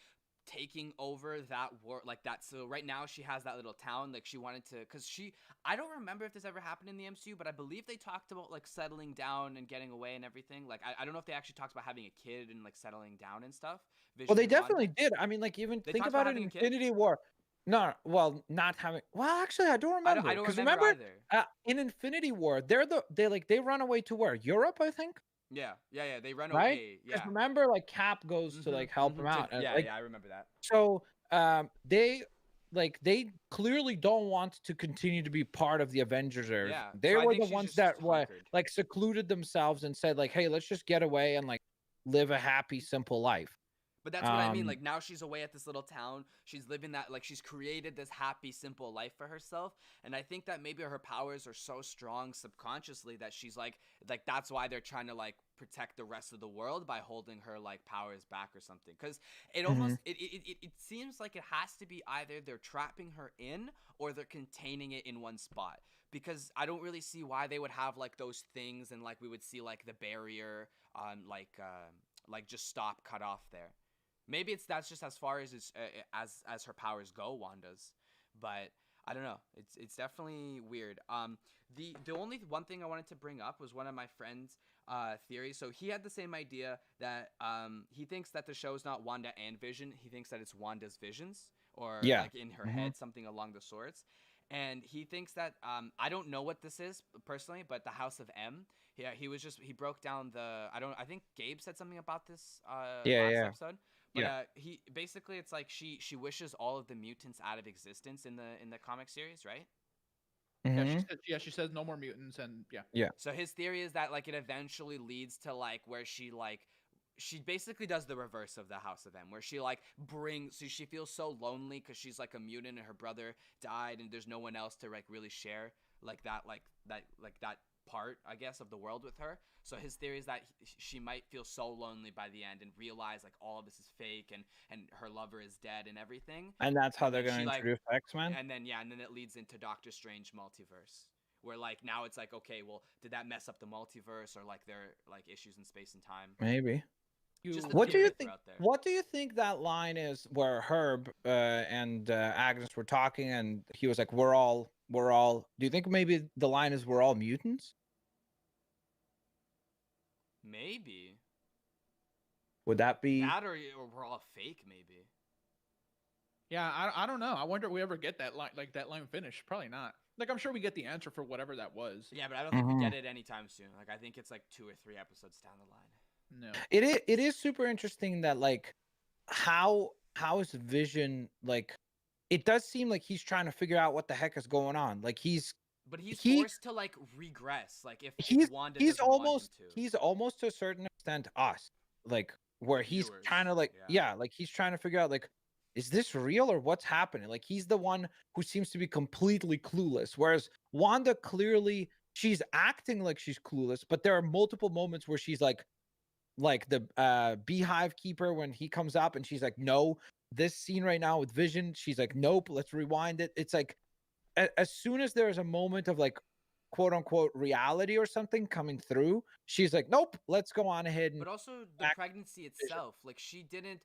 Speaker 3: taking over that world, like that. So right now she has that little town. Like she wanted to, because I don't remember if this ever happened in the MCU, but I believe they talked about like settling down and getting away and everything. Like I don't know if they actually talked about having a kid and like settling down and stuff.
Speaker 1: Well,
Speaker 3: Vision
Speaker 1: they
Speaker 3: and Wanda.
Speaker 1: definitely did. I mean, like even
Speaker 3: They
Speaker 1: think
Speaker 3: talked about
Speaker 1: about it in
Speaker 3: having a kid?
Speaker 1: Infinity War. No, well, not having. Well, actually, I don't
Speaker 3: I
Speaker 1: remember.
Speaker 3: don't
Speaker 1: Because
Speaker 3: remember
Speaker 1: remember,
Speaker 3: either.
Speaker 1: in Infinity War, they run away to where? Europe, I think.
Speaker 3: Yeah. They run
Speaker 1: Right?
Speaker 3: away.
Speaker 1: Because
Speaker 3: Yeah.
Speaker 1: remember, like Cap goes to like help him out, and
Speaker 3: Yeah.
Speaker 1: like
Speaker 3: Yeah. I remember that.
Speaker 1: so they clearly don't want to continue to be part of the Avengers.
Speaker 3: Yeah.
Speaker 1: They
Speaker 3: So I
Speaker 1: were
Speaker 3: think
Speaker 1: the
Speaker 3: she's
Speaker 1: ones
Speaker 3: just
Speaker 1: that were
Speaker 3: hunkered.
Speaker 1: like secluded themselves and said like, hey, let's just get away and like live a happy, simple life.
Speaker 3: But that's what I mean.
Speaker 1: Um,
Speaker 3: Like now she's away at this little town. She's living that, like she's created this happy, simple life for herself. And I think that maybe her powers are so strong subconsciously that she's like that's why they're trying to like protect the rest of the world by holding her like powers back or something. Because it almost
Speaker 1: mhm.
Speaker 3: it seems like it has to be either they're trapping her in or they're containing it in one spot. Because I don't really see why they would have like those things and like we would see like the barrier like just stop cut off there. Maybe that's just as far as as her powers go, Wanda's, but I don't know. It's definitely weird. The only one thing I wanted to bring up was one of my friends' theories. So he had the same idea that he thinks that the show is not Wanda and Vision. He thinks that it's Wanda's visions or
Speaker 1: Yeah.
Speaker 3: like in her
Speaker 1: Mhm.
Speaker 3: head, something along the sorts. And he thinks that I don't know what this is personally, but the House of M. Yeah, he broke down I think Gabe said something about this
Speaker 1: Yeah,
Speaker 3: last
Speaker 1: yeah,
Speaker 3: episode. But
Speaker 1: yeah.
Speaker 3: he basically it's like she wishes all of the mutants out of existence in the comic series, right?
Speaker 1: Mhm.
Speaker 2: She says no more mutants, and yeah.
Speaker 1: Yeah.
Speaker 3: So his theory is that like it eventually leads to like where she basically does the reverse of the House of M, where she like she feels so lonely because she's like a mutant and her brother died and there's no one else to like really share that part, I guess, of the world with her. So his theory is that she might feel so lonely by the end and realize like all of this is fake and her lover is dead and everything.
Speaker 1: And that's how
Speaker 3: And
Speaker 1: they're
Speaker 3: then
Speaker 1: going
Speaker 3: she
Speaker 1: to
Speaker 3: like
Speaker 1: introduce X-Men.
Speaker 3: and then it leads into Doctor Strange multiverse. Where like now it's like, okay, well, did that mess up the multiverse or like their like issues in space and time?
Speaker 1: Maybe.
Speaker 3: Just a
Speaker 1: What do
Speaker 3: theory
Speaker 1: you
Speaker 3: to
Speaker 1: think?
Speaker 3: throw out there.
Speaker 1: What do you think that line is where Herb and Agnes were talking, and he was like, "We're all." Do you think maybe the line is "We're all mutants"?
Speaker 3: Maybe
Speaker 1: Would that be?
Speaker 3: that, or we're all fake. Maybe.
Speaker 2: Yeah, I don't know. I wonder if we ever get that line finished. Probably not. Like I'm sure we get the answer for whatever that was.
Speaker 3: Yeah, but I don't think we
Speaker 1: Mhm.
Speaker 3: get it anytime soon. Like I think it's like 2 or 3 episodes down the line.
Speaker 2: No.
Speaker 1: It is super interesting that like how is Vision like? It does seem like he's trying to figure out what the heck is going on. Like
Speaker 3: But he's
Speaker 1: he
Speaker 3: forced to like regress. Like if
Speaker 1: he's
Speaker 3: Wanda
Speaker 1: he's
Speaker 3: doesn't want him
Speaker 1: almost
Speaker 3: to.
Speaker 1: he's almost to a certain extent us, like where he's
Speaker 3: Viewers,
Speaker 1: trying to like
Speaker 3: yeah.
Speaker 1: like he's trying to figure out like, is this real or what's happening? Like he's the one who seems to be completely clueless, whereas Wanda clearly she's acting like she's clueless, but there are multiple moments where she's like the beehive keeper when he comes up and she's like, no, this scene right now with Vision, she's like, nope, let's rewind it. It's like as soon as there's a moment of like quote unquote reality or something coming through, she's like, nope, let's go on ahead and
Speaker 3: But also the
Speaker 1: act
Speaker 3: pregnancy
Speaker 1: Vision.
Speaker 3: itself, like she didn't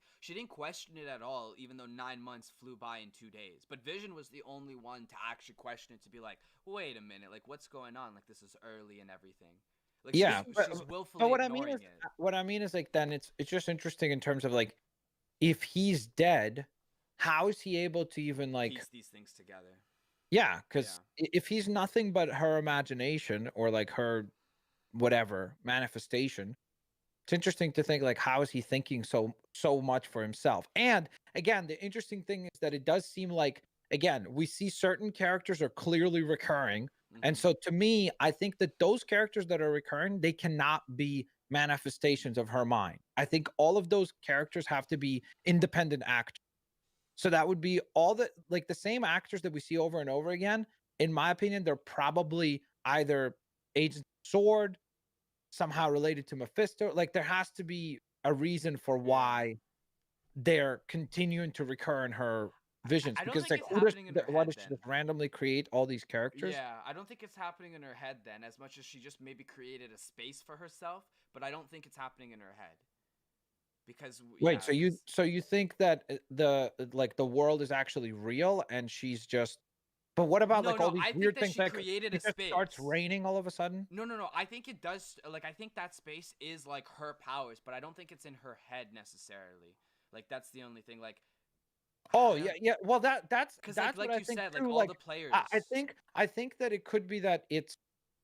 Speaker 3: question it at all, even though 9 months flew by in 2 days. But Vision was the only one to actually question it, to be like, wait a minute, like what's going on? Like this is early and everything. Like
Speaker 1: Yeah,
Speaker 3: she's
Speaker 1: but
Speaker 3: willfully
Speaker 1: what I mean
Speaker 3: ignoring
Speaker 1: is
Speaker 3: it.
Speaker 1: what I mean is like then it's just interesting in terms of like if he's dead, how is he able to even like
Speaker 3: Piece these things together.
Speaker 1: Yeah,
Speaker 3: Yeah.
Speaker 1: because if he's nothing but her imagination or like her whatever manifestation, it's interesting to think like how is he thinking so much for himself? And again, the interesting thing is that it does seem like again, we see certain characters are clearly recurring. And
Speaker 3: Mm-hmm.
Speaker 1: so to me, I think that those characters that are recurring, they cannot be manifestations of her mind. I think all of those characters have to be independent actors. So that would be all the like the same actors that we see over and over again. In my opinion, they're probably either Agent Sword, somehow related to Mephisto. Like there has to be a reason for
Speaker 3: Yeah.
Speaker 1: why they're continuing to recur in her visions.
Speaker 3: I don't
Speaker 1: Because
Speaker 3: think
Speaker 1: like
Speaker 3: it's
Speaker 1: who does
Speaker 3: happening in her
Speaker 1: why
Speaker 3: head
Speaker 1: does she
Speaker 3: then.
Speaker 1: just randomly create all these characters?
Speaker 3: Yeah, I don't think it's happening in her head then, as much as she just maybe created a space for herself, but I don't think it's happening in her head. Because,
Speaker 1: Wait,
Speaker 3: yeah,
Speaker 1: so you think that like the world is actually real and she's just but what about
Speaker 3: no,
Speaker 1: like all
Speaker 3: no,
Speaker 1: these
Speaker 3: I think
Speaker 1: weird
Speaker 3: that
Speaker 1: things
Speaker 3: she
Speaker 1: like
Speaker 3: created
Speaker 1: it
Speaker 3: a
Speaker 1: just starts
Speaker 3: space.
Speaker 1: raining all of a sudden?
Speaker 3: No, no, no. I think it does. Like, I think that space is like her powers, but I don't think it's in her head necessarily. Like, that's the only thing. Like,
Speaker 1: Oh
Speaker 3: I
Speaker 1: yeah,
Speaker 3: don't,
Speaker 1: yeah. Well, that's
Speaker 3: because
Speaker 1: that's what
Speaker 3: like
Speaker 1: I
Speaker 3: you
Speaker 1: think
Speaker 3: said, like
Speaker 1: too.
Speaker 3: all
Speaker 1: Like
Speaker 3: the players.
Speaker 1: I think that it could be that it's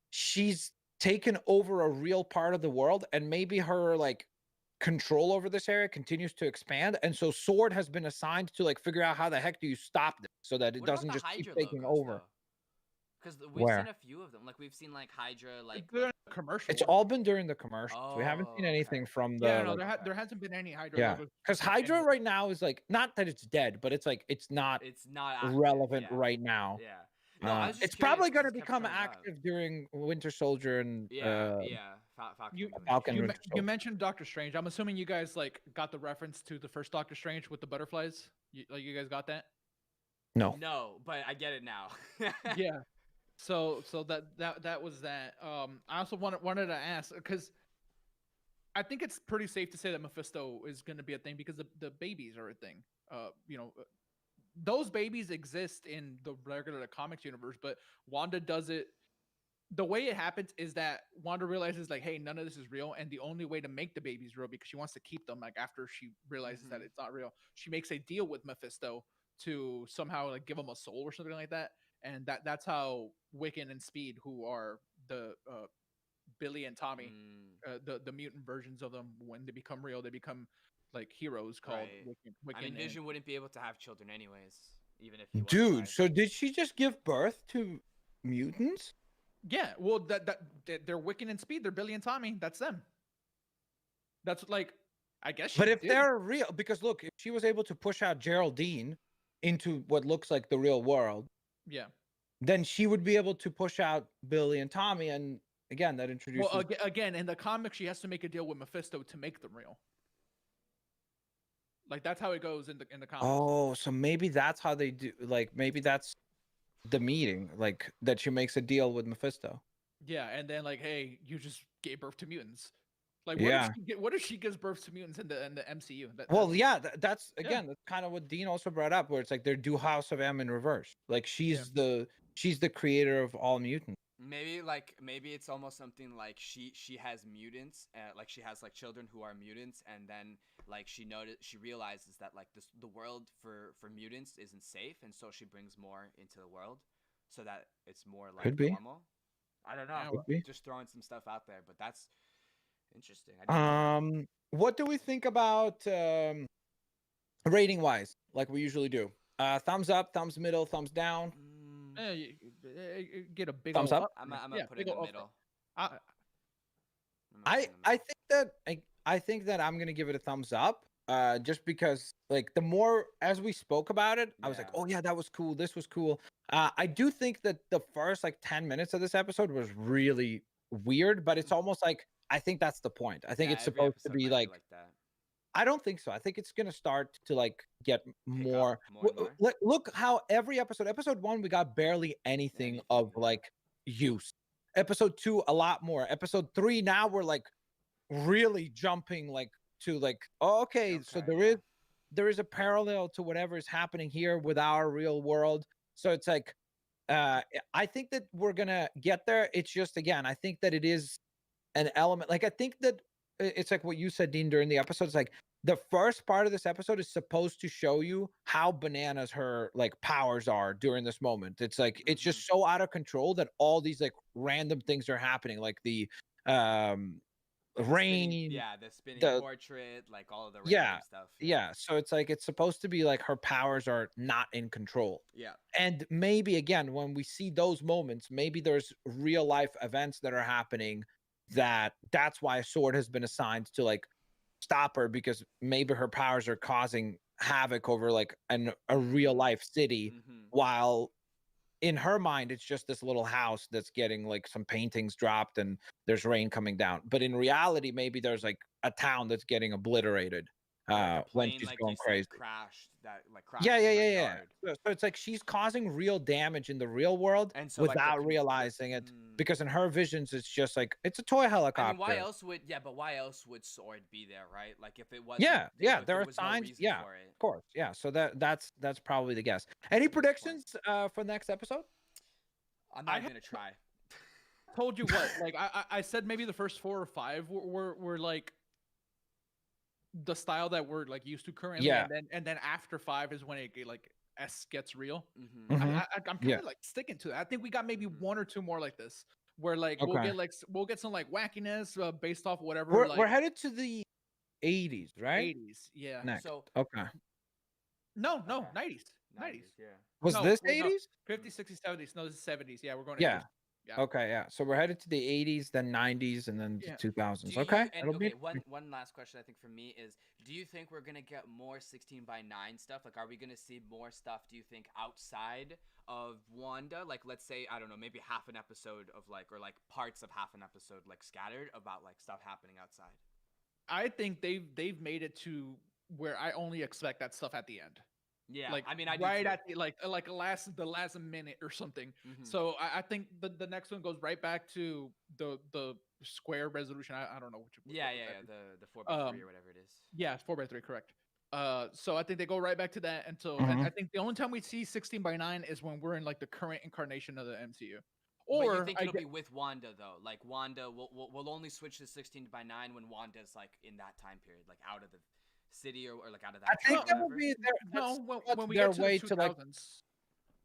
Speaker 1: she's taken over a real part of the world, and maybe her like control over this area continues to expand, and so Sword has been assigned to like figure out how the heck do you stop this so that it
Speaker 3: What about
Speaker 1: doesn't
Speaker 3: the
Speaker 1: just keep
Speaker 3: Hydra
Speaker 1: taking
Speaker 3: logos
Speaker 1: over.
Speaker 3: though? Because we've seen
Speaker 1: Where
Speaker 3: a few of them. Like we've seen like Hydra,
Speaker 2: They're in the
Speaker 1: it's
Speaker 2: commercials.
Speaker 1: all been during the commercials. We haven't seen
Speaker 3: Oh, okay.
Speaker 1: anything from
Speaker 2: Yeah,
Speaker 1: the
Speaker 2: no,
Speaker 1: like
Speaker 2: there hasn't been any Hydra
Speaker 1: yeah,
Speaker 2: logos
Speaker 1: because Hydra
Speaker 2: anywhere.
Speaker 1: right now is like not that it's dead, but it's like it's not
Speaker 3: It's not active.
Speaker 1: relevant
Speaker 3: Yeah,
Speaker 1: right now.
Speaker 3: yeah. No, I was just
Speaker 1: It's
Speaker 3: curious
Speaker 1: probably
Speaker 3: because
Speaker 1: going to
Speaker 3: it kept
Speaker 1: become
Speaker 3: showing up.
Speaker 1: active during Winter Soldier and
Speaker 3: Yeah, yeah. Falcon
Speaker 2: You
Speaker 3: and the Winter
Speaker 1: Falcon
Speaker 2: you
Speaker 3: Soldier.
Speaker 1: Winter
Speaker 2: you
Speaker 1: Soldier.
Speaker 2: mentioned Doctor Strange. I'm assuming you guys like got the reference to the first Doctor Strange with the butterflies. Like you guys got that?
Speaker 1: No.
Speaker 3: No, but I get it now.
Speaker 2: Yeah. So that was that. I also wanted to ask because I think it's pretty safe to say that Mephisto is going to be a thing because the babies are a thing. Those babies exist in the regular comics universe, but Wanda does it. The way it happens is that Wanda realizes like, hey, none of this is real, and the only way to make the babies real because she wants to keep them. Like after she realizes that
Speaker 3: Mhm.
Speaker 2: it's not real, she makes a deal with Mephisto to somehow like give him a soul or something like that, and that's how Wiccan and Speed, who are the Billy and Tommy,
Speaker 3: Mm,
Speaker 2: the mutant versions of them, when they become real, they become like heroes called
Speaker 3: right. I mean,
Speaker 2: Wiccan and
Speaker 3: Vision wouldn't be able to have children anyways, even if he was
Speaker 1: Dude,
Speaker 3: alive.
Speaker 1: so did she just give birth to mutants?
Speaker 2: yeah. Well, they're Wiccan and Speed. They're Billy and Tommy. That's them. That's like, I guess she
Speaker 1: But if
Speaker 2: did.
Speaker 1: they're real, because look, if she was able to push out Geraldine into what looks like the real world,
Speaker 2: Yeah.
Speaker 1: then she would be able to push out Billy and Tommy. And again, that
Speaker 2: Well,
Speaker 1: introduces.
Speaker 2: again, in the comic, she has to make a deal with Mephisto to make them real. Like that's how it goes in the comics.
Speaker 1: Oh, so maybe that's how they do. Like maybe that's the meeting, like that she makes a deal with Mephisto.
Speaker 2: Yeah, and then like, hey, you just gave birth to mutants. Like,
Speaker 1: Yeah.
Speaker 2: what if she gives birth to mutants in the MCU?
Speaker 1: Well, yeah, that's
Speaker 2: Yeah.
Speaker 1: again, that's kind of what Dean also brought up, where it's like they're do House of M in reverse. Like
Speaker 2: Yeah.
Speaker 1: she's the creator of all mutants.
Speaker 3: Maybe it's almost something like she has mutants, like she has like children who are mutants, and then like she realizes that like the world for mutants isn't safe, and so she brings more into the world, so that it's more like
Speaker 1: Could be.
Speaker 3: normal. I don't know.
Speaker 2: Yeah,
Speaker 1: Could be.
Speaker 3: Just throwing some stuff out there, but that's interesting. I didn't know that.
Speaker 1: What do we think about rating wise, like we usually do? Thumbs up, thumbs middle, thumbs down,
Speaker 2: get a big
Speaker 1: thumbs
Speaker 2: old
Speaker 1: up.
Speaker 2: up.
Speaker 3: I'm gonna
Speaker 2: Yeah,
Speaker 3: put
Speaker 2: big
Speaker 3: it in the
Speaker 2: ol' up.
Speaker 3: middle.
Speaker 2: I,
Speaker 3: I'm gonna put it in the
Speaker 1: I
Speaker 3: middle.
Speaker 1: think that I think that I'm gonna give it a thumbs up. Just because like the more as we spoke about it, I was like,
Speaker 3: Yeah.
Speaker 1: oh yeah, that was cool. This was cool. I do think that the first like 10 minutes of this episode was really weird, but it's almost like I think that's the point. I think
Speaker 3: Yeah,
Speaker 1: it's
Speaker 3: every
Speaker 1: supposed to
Speaker 3: episode
Speaker 1: be
Speaker 3: might be
Speaker 1: like
Speaker 3: like that.
Speaker 1: I don't think so. I think it's gonna start to like get
Speaker 3: Pick up
Speaker 1: more.
Speaker 3: more and more.
Speaker 1: Look how every episode one we got barely anything of
Speaker 3: yeah.
Speaker 1: like use. Episode two a lot more. Episode three now we're like really jumping like to like oh, okay, so
Speaker 3: Okay, yeah.
Speaker 1: there is a parallel to whatever is happening here with our real world. So it's like I think that we're gonna get there. It's just again, I think that it is an element. Like I think that it's like what you said, Dean, during the episode. It's like the first part of this episode is supposed to show you how bananas her like powers are during this moment. It's like it's just so out of control that all these like random things are happening, like the um rain,
Speaker 3: the spinning
Speaker 1: the
Speaker 3: portrait, like all of the
Speaker 1: yeah,
Speaker 3: random stuff.
Speaker 1: yeah. So it's like it's supposed to be like her powers are not in control.
Speaker 3: Yeah.
Speaker 1: And maybe again, when we see those moments, maybe there's real life events that are happening that's why a sword has been assigned to like stop her, because maybe her powers are causing havoc over like a real life city, while in her mind it's just this little house that's getting like some paintings dropped and there's rain coming down, but in reality maybe there's like a town that's getting obliterated
Speaker 3: Like a
Speaker 1: when
Speaker 3: plane,
Speaker 1: she's
Speaker 3: like
Speaker 1: going
Speaker 3: you
Speaker 1: crazy.
Speaker 3: said, crashed
Speaker 1: Yeah,
Speaker 3: in
Speaker 1: yeah,
Speaker 3: her
Speaker 1: yeah, yeah.
Speaker 3: yard.
Speaker 1: So it's like she's causing real damage in the real world
Speaker 3: And so like
Speaker 1: without realizing it, because in her visions it's just like it's a toy
Speaker 3: I mean,
Speaker 1: helicopter.
Speaker 3: why else would but why else would Sword be there, right? Like if it wasn't,
Speaker 1: Yeah, yeah,
Speaker 3: if
Speaker 1: there
Speaker 3: there
Speaker 1: are
Speaker 3: was
Speaker 1: signs.
Speaker 3: no reason
Speaker 1: Yeah,
Speaker 3: for it.
Speaker 1: of course. Yeah, so that's probably the guess. Any predictions for next episode?
Speaker 3: I'm not gonna try.
Speaker 2: Told you what, like I said maybe the first 4 or 5 were like the style that we're like used to currently,
Speaker 1: Yeah.
Speaker 2: and then after 5 is when it like S gets real.
Speaker 1: Mhm.
Speaker 2: I'm kind
Speaker 1: Yeah.
Speaker 2: of like sticking to that. I think we got maybe 1 or 2 more like this, where like
Speaker 1: Okay.
Speaker 2: we'll get some like wackiness based off whatever
Speaker 1: We're
Speaker 2: like
Speaker 1: headed to the 80s, right?
Speaker 2: 80s. Yeah.
Speaker 1: Next.
Speaker 3: So
Speaker 1: Okay.
Speaker 2: No,
Speaker 3: Okay.
Speaker 2: 90s.
Speaker 3: 90s, yeah.
Speaker 1: Was
Speaker 2: No,
Speaker 1: this
Speaker 2: wait, no.
Speaker 1: 80s?
Speaker 2: 50s, 60s, 70s. No, this is 70s. Yeah, we're going 80s.
Speaker 1: Yeah.
Speaker 2: Yeah.
Speaker 1: Okay, yeah. So we're headed to the 80s, then 90s, and then the
Speaker 2: Yeah.
Speaker 1: 2000s.
Speaker 3: Do
Speaker 1: Okay.
Speaker 3: you, and
Speaker 1: It'll be
Speaker 3: okay, one last question I think for me is, do you think we're gonna get more 16:9 stuff? Like, are we gonna see more stuff? Do you think outside of Wanda? Like, let's say, I don't know, maybe half an episode of like, or like parts of half an episode like scattered about like stuff happening outside.
Speaker 2: I think they've made it to where I only expect that stuff at the end.
Speaker 3: Yeah,
Speaker 2: Like
Speaker 3: I mean, I
Speaker 2: right
Speaker 3: do too.
Speaker 2: at the last minute or something.
Speaker 3: Mhm.
Speaker 2: So I think the next one goes right back to the square resolution. I don't know which.
Speaker 3: Yeah, the 4x3 or whatever it is.
Speaker 2: Yeah, it's 4x3, correct. So I think they go right back to that until
Speaker 1: Mhm.
Speaker 2: and I think the only time we see 16:9 is when we're in like the current incarnation of the MCU.
Speaker 3: But
Speaker 2: Or
Speaker 3: you think
Speaker 2: I
Speaker 3: it'll
Speaker 2: get-
Speaker 3: be with Wanda though? Like Wanda, we'll only switch to 16:9 when Wanda's like in that time period, like out of the city or like out of that.
Speaker 1: I think
Speaker 3: town or
Speaker 1: that will
Speaker 3: whatever.
Speaker 1: be
Speaker 2: no,
Speaker 1: that's
Speaker 2: when we
Speaker 1: their
Speaker 2: get to
Speaker 1: way
Speaker 2: the
Speaker 1: to like
Speaker 2: 2000s.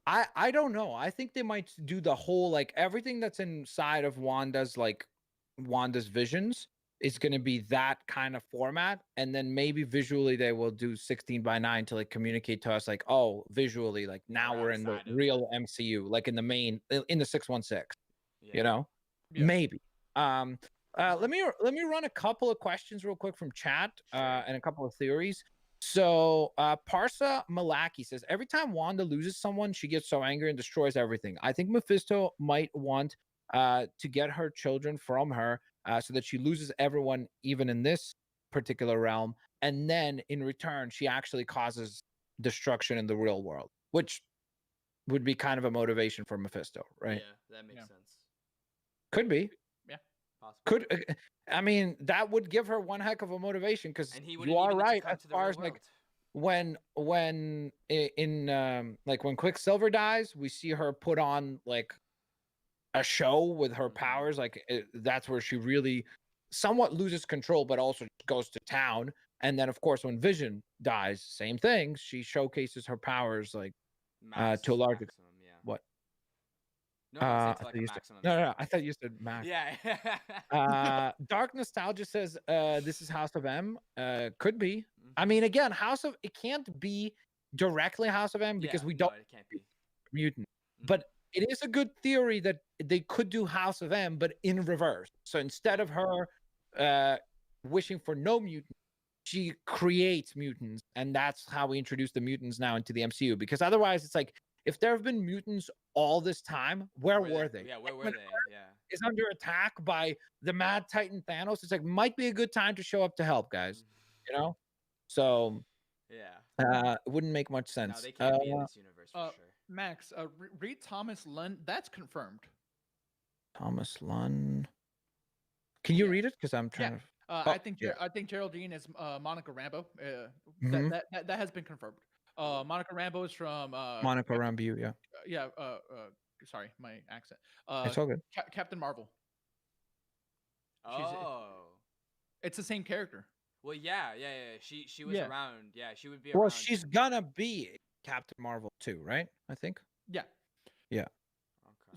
Speaker 1: I don't know. I think they might do the whole like everything that's inside of Wanda's visions is going to be that kind of format, and then maybe visually they will do 16:9 to like communicate to us like, oh, visually like now we're in the
Speaker 3: outside of
Speaker 1: real MCU, like in the main in the 616,
Speaker 3: Yeah.
Speaker 1: you know?
Speaker 2: Yeah.
Speaker 1: Maybe. Let me run a couple of questions real quick from chat and a couple of theories. So Parsa Malaki says every time Wanda loses someone, she gets so angry and destroys everything. I think Mephisto might want to get her children from her so that she loses everyone, even in this particular realm, and then in return she actually causes destruction in the real world, which would be kind of a motivation for Mephisto, right?
Speaker 3: Yeah, that makes sense.
Speaker 1: Could be.
Speaker 3: Possibly.
Speaker 1: Could I mean that would give her one heck of a motivation, because
Speaker 3: And he
Speaker 1: you
Speaker 3: wouldn't
Speaker 1: are
Speaker 3: even need to
Speaker 1: right
Speaker 3: come
Speaker 1: as
Speaker 3: to the
Speaker 1: far
Speaker 3: real
Speaker 1: as like
Speaker 3: world.
Speaker 1: when like when Quicksilver dies, we see her put on like a show with her powers. Like that's where she really somewhat loses control, but also goes to town. And then of course when Vision dies, same thing. She showcases her powers like to a large extent.
Speaker 3: Maximum, yeah.
Speaker 1: What?
Speaker 3: No, I
Speaker 1: I
Speaker 3: said to
Speaker 1: thought
Speaker 3: like a
Speaker 1: you said,
Speaker 3: maximum.
Speaker 1: no, I thought you said Max.
Speaker 3: Yeah.
Speaker 1: Dark Nostalgia says this is House of M. Could be. I
Speaker 3: Mhm.
Speaker 1: mean, again, it can't be directly House of M because
Speaker 3: Yeah,
Speaker 1: we
Speaker 3: no,
Speaker 1: don't
Speaker 3: it can't be.
Speaker 1: mutant.
Speaker 3: Mhm.
Speaker 1: But it is a good theory that they could do House of M, but in reverse. So instead of her wishing for no mutant, she creates mutants, and that's how we introduce the mutants now into the MCU. Because otherwise, it's like if there have been mutants all this time, where were they?
Speaker 3: Yeah, where were
Speaker 1: When
Speaker 3: they? Yeah.
Speaker 1: is under attack by the Mad Titan Thanos, it's like might be a good time to show up to help, guys. You know, so
Speaker 3: Yeah.
Speaker 1: it wouldn't make much
Speaker 3: No,
Speaker 1: sense.
Speaker 3: they can't be in this universe for sure.
Speaker 2: Max, read Thomas Lund. That's confirmed.
Speaker 1: Thomas Lunn. Can you read it? Because I'm trying to.
Speaker 2: I think Geraldine is Monica Rambeau.
Speaker 1: Mhm.
Speaker 2: That has been confirmed. Monica Rambeau is from
Speaker 1: Monica Rambeau, yeah.
Speaker 2: yeah. Sorry, my accent.
Speaker 1: It's all good.
Speaker 2: Captain Marvel.
Speaker 3: Oh.
Speaker 2: It's the same character.
Speaker 3: Well, yeah. She was
Speaker 2: Yeah.
Speaker 3: around. Yeah, she would be
Speaker 1: Well,
Speaker 3: around.
Speaker 1: she's gonna be Captain Marvel too, right? I think.
Speaker 2: Yeah.
Speaker 1: Yeah.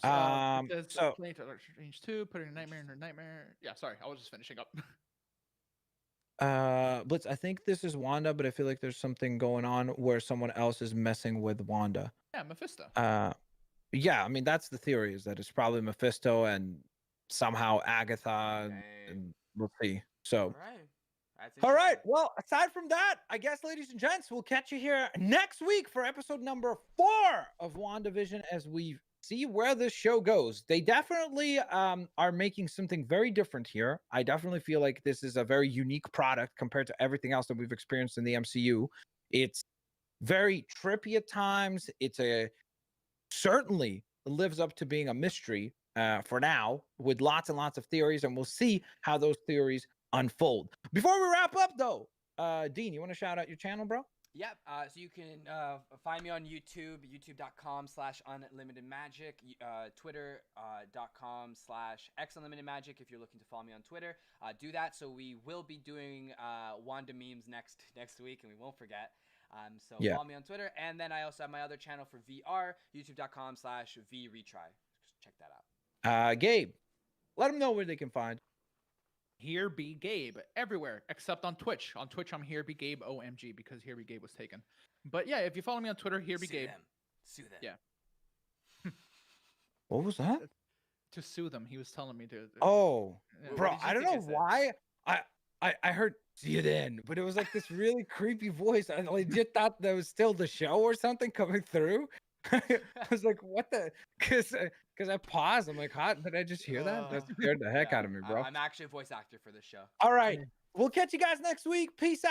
Speaker 3: Okay.
Speaker 2: It says
Speaker 1: So
Speaker 2: playing to Strange 2, putting a nightmare in her nightmare. Yeah, sorry, I was just finishing up.
Speaker 1: Blitz, I think this is Wanda, but I feel like there's something going on where someone else is messing with Wanda.
Speaker 2: Yeah, Mephisto.
Speaker 1: Yeah, I mean that's the theory, is that it's probably Mephisto and somehow Agatha,
Speaker 3: Dang.
Speaker 1: and we'll see. So,
Speaker 3: All right. That's
Speaker 1: all right.
Speaker 3: interesting.
Speaker 1: Well, aside from that, I guess, ladies and gents, we'll catch you here next week for episode number 4 of WandaVision as we see where this show goes. They definitely are making something very different here. I definitely feel like this is a very unique product compared to everything else that we've experienced in the MCU. It's very trippy at times. Certainly lives up to being a mystery for now, with lots and lots of theories, and we'll see how those theories unfold. Before we wrap up, though, Dean, you want to shout out your channel, bro?
Speaker 3: Yep. So you can find me on YouTube, youtube.com/unlimitedmagic, twitter.com/xunlimitedmagic if you're looking to follow me on Twitter. Do that. So we will be doing Wanda memes next week, and we won't forget. So
Speaker 1: Yeah.
Speaker 3: follow me on Twitter. And then I also have my other channel for VR, youtube.com/vretry. Check that out.
Speaker 1: Gabe, let them know where they can find.
Speaker 2: Here be Gabe everywhere except on Twitch. On Twitch, I'm Here Be Gabe OMG because Here Be Gabe was taken. But yeah, if you follow me on Twitter, Here Be
Speaker 3: Sue
Speaker 2: Gabe.
Speaker 3: them. Sue them.
Speaker 2: Yeah.
Speaker 1: What was that?
Speaker 2: To sue them, he was telling me to.
Speaker 1: Oh,
Speaker 2: Yeah.
Speaker 3: What
Speaker 1: bro,
Speaker 3: did you
Speaker 1: I don't
Speaker 3: think
Speaker 1: know
Speaker 3: it said?
Speaker 1: why. I heard "see you then," but it was like this really creepy voice. I legit thought that was still the show or something coming through. I was like, "What the?" Because I paused. I'm like, "How did I just hear that?" That scared the heck
Speaker 3: Yeah,
Speaker 1: out of me, bro.
Speaker 3: I'm actually a voice actor for this show.
Speaker 1: All right, we'll catch you guys next week. Peace out.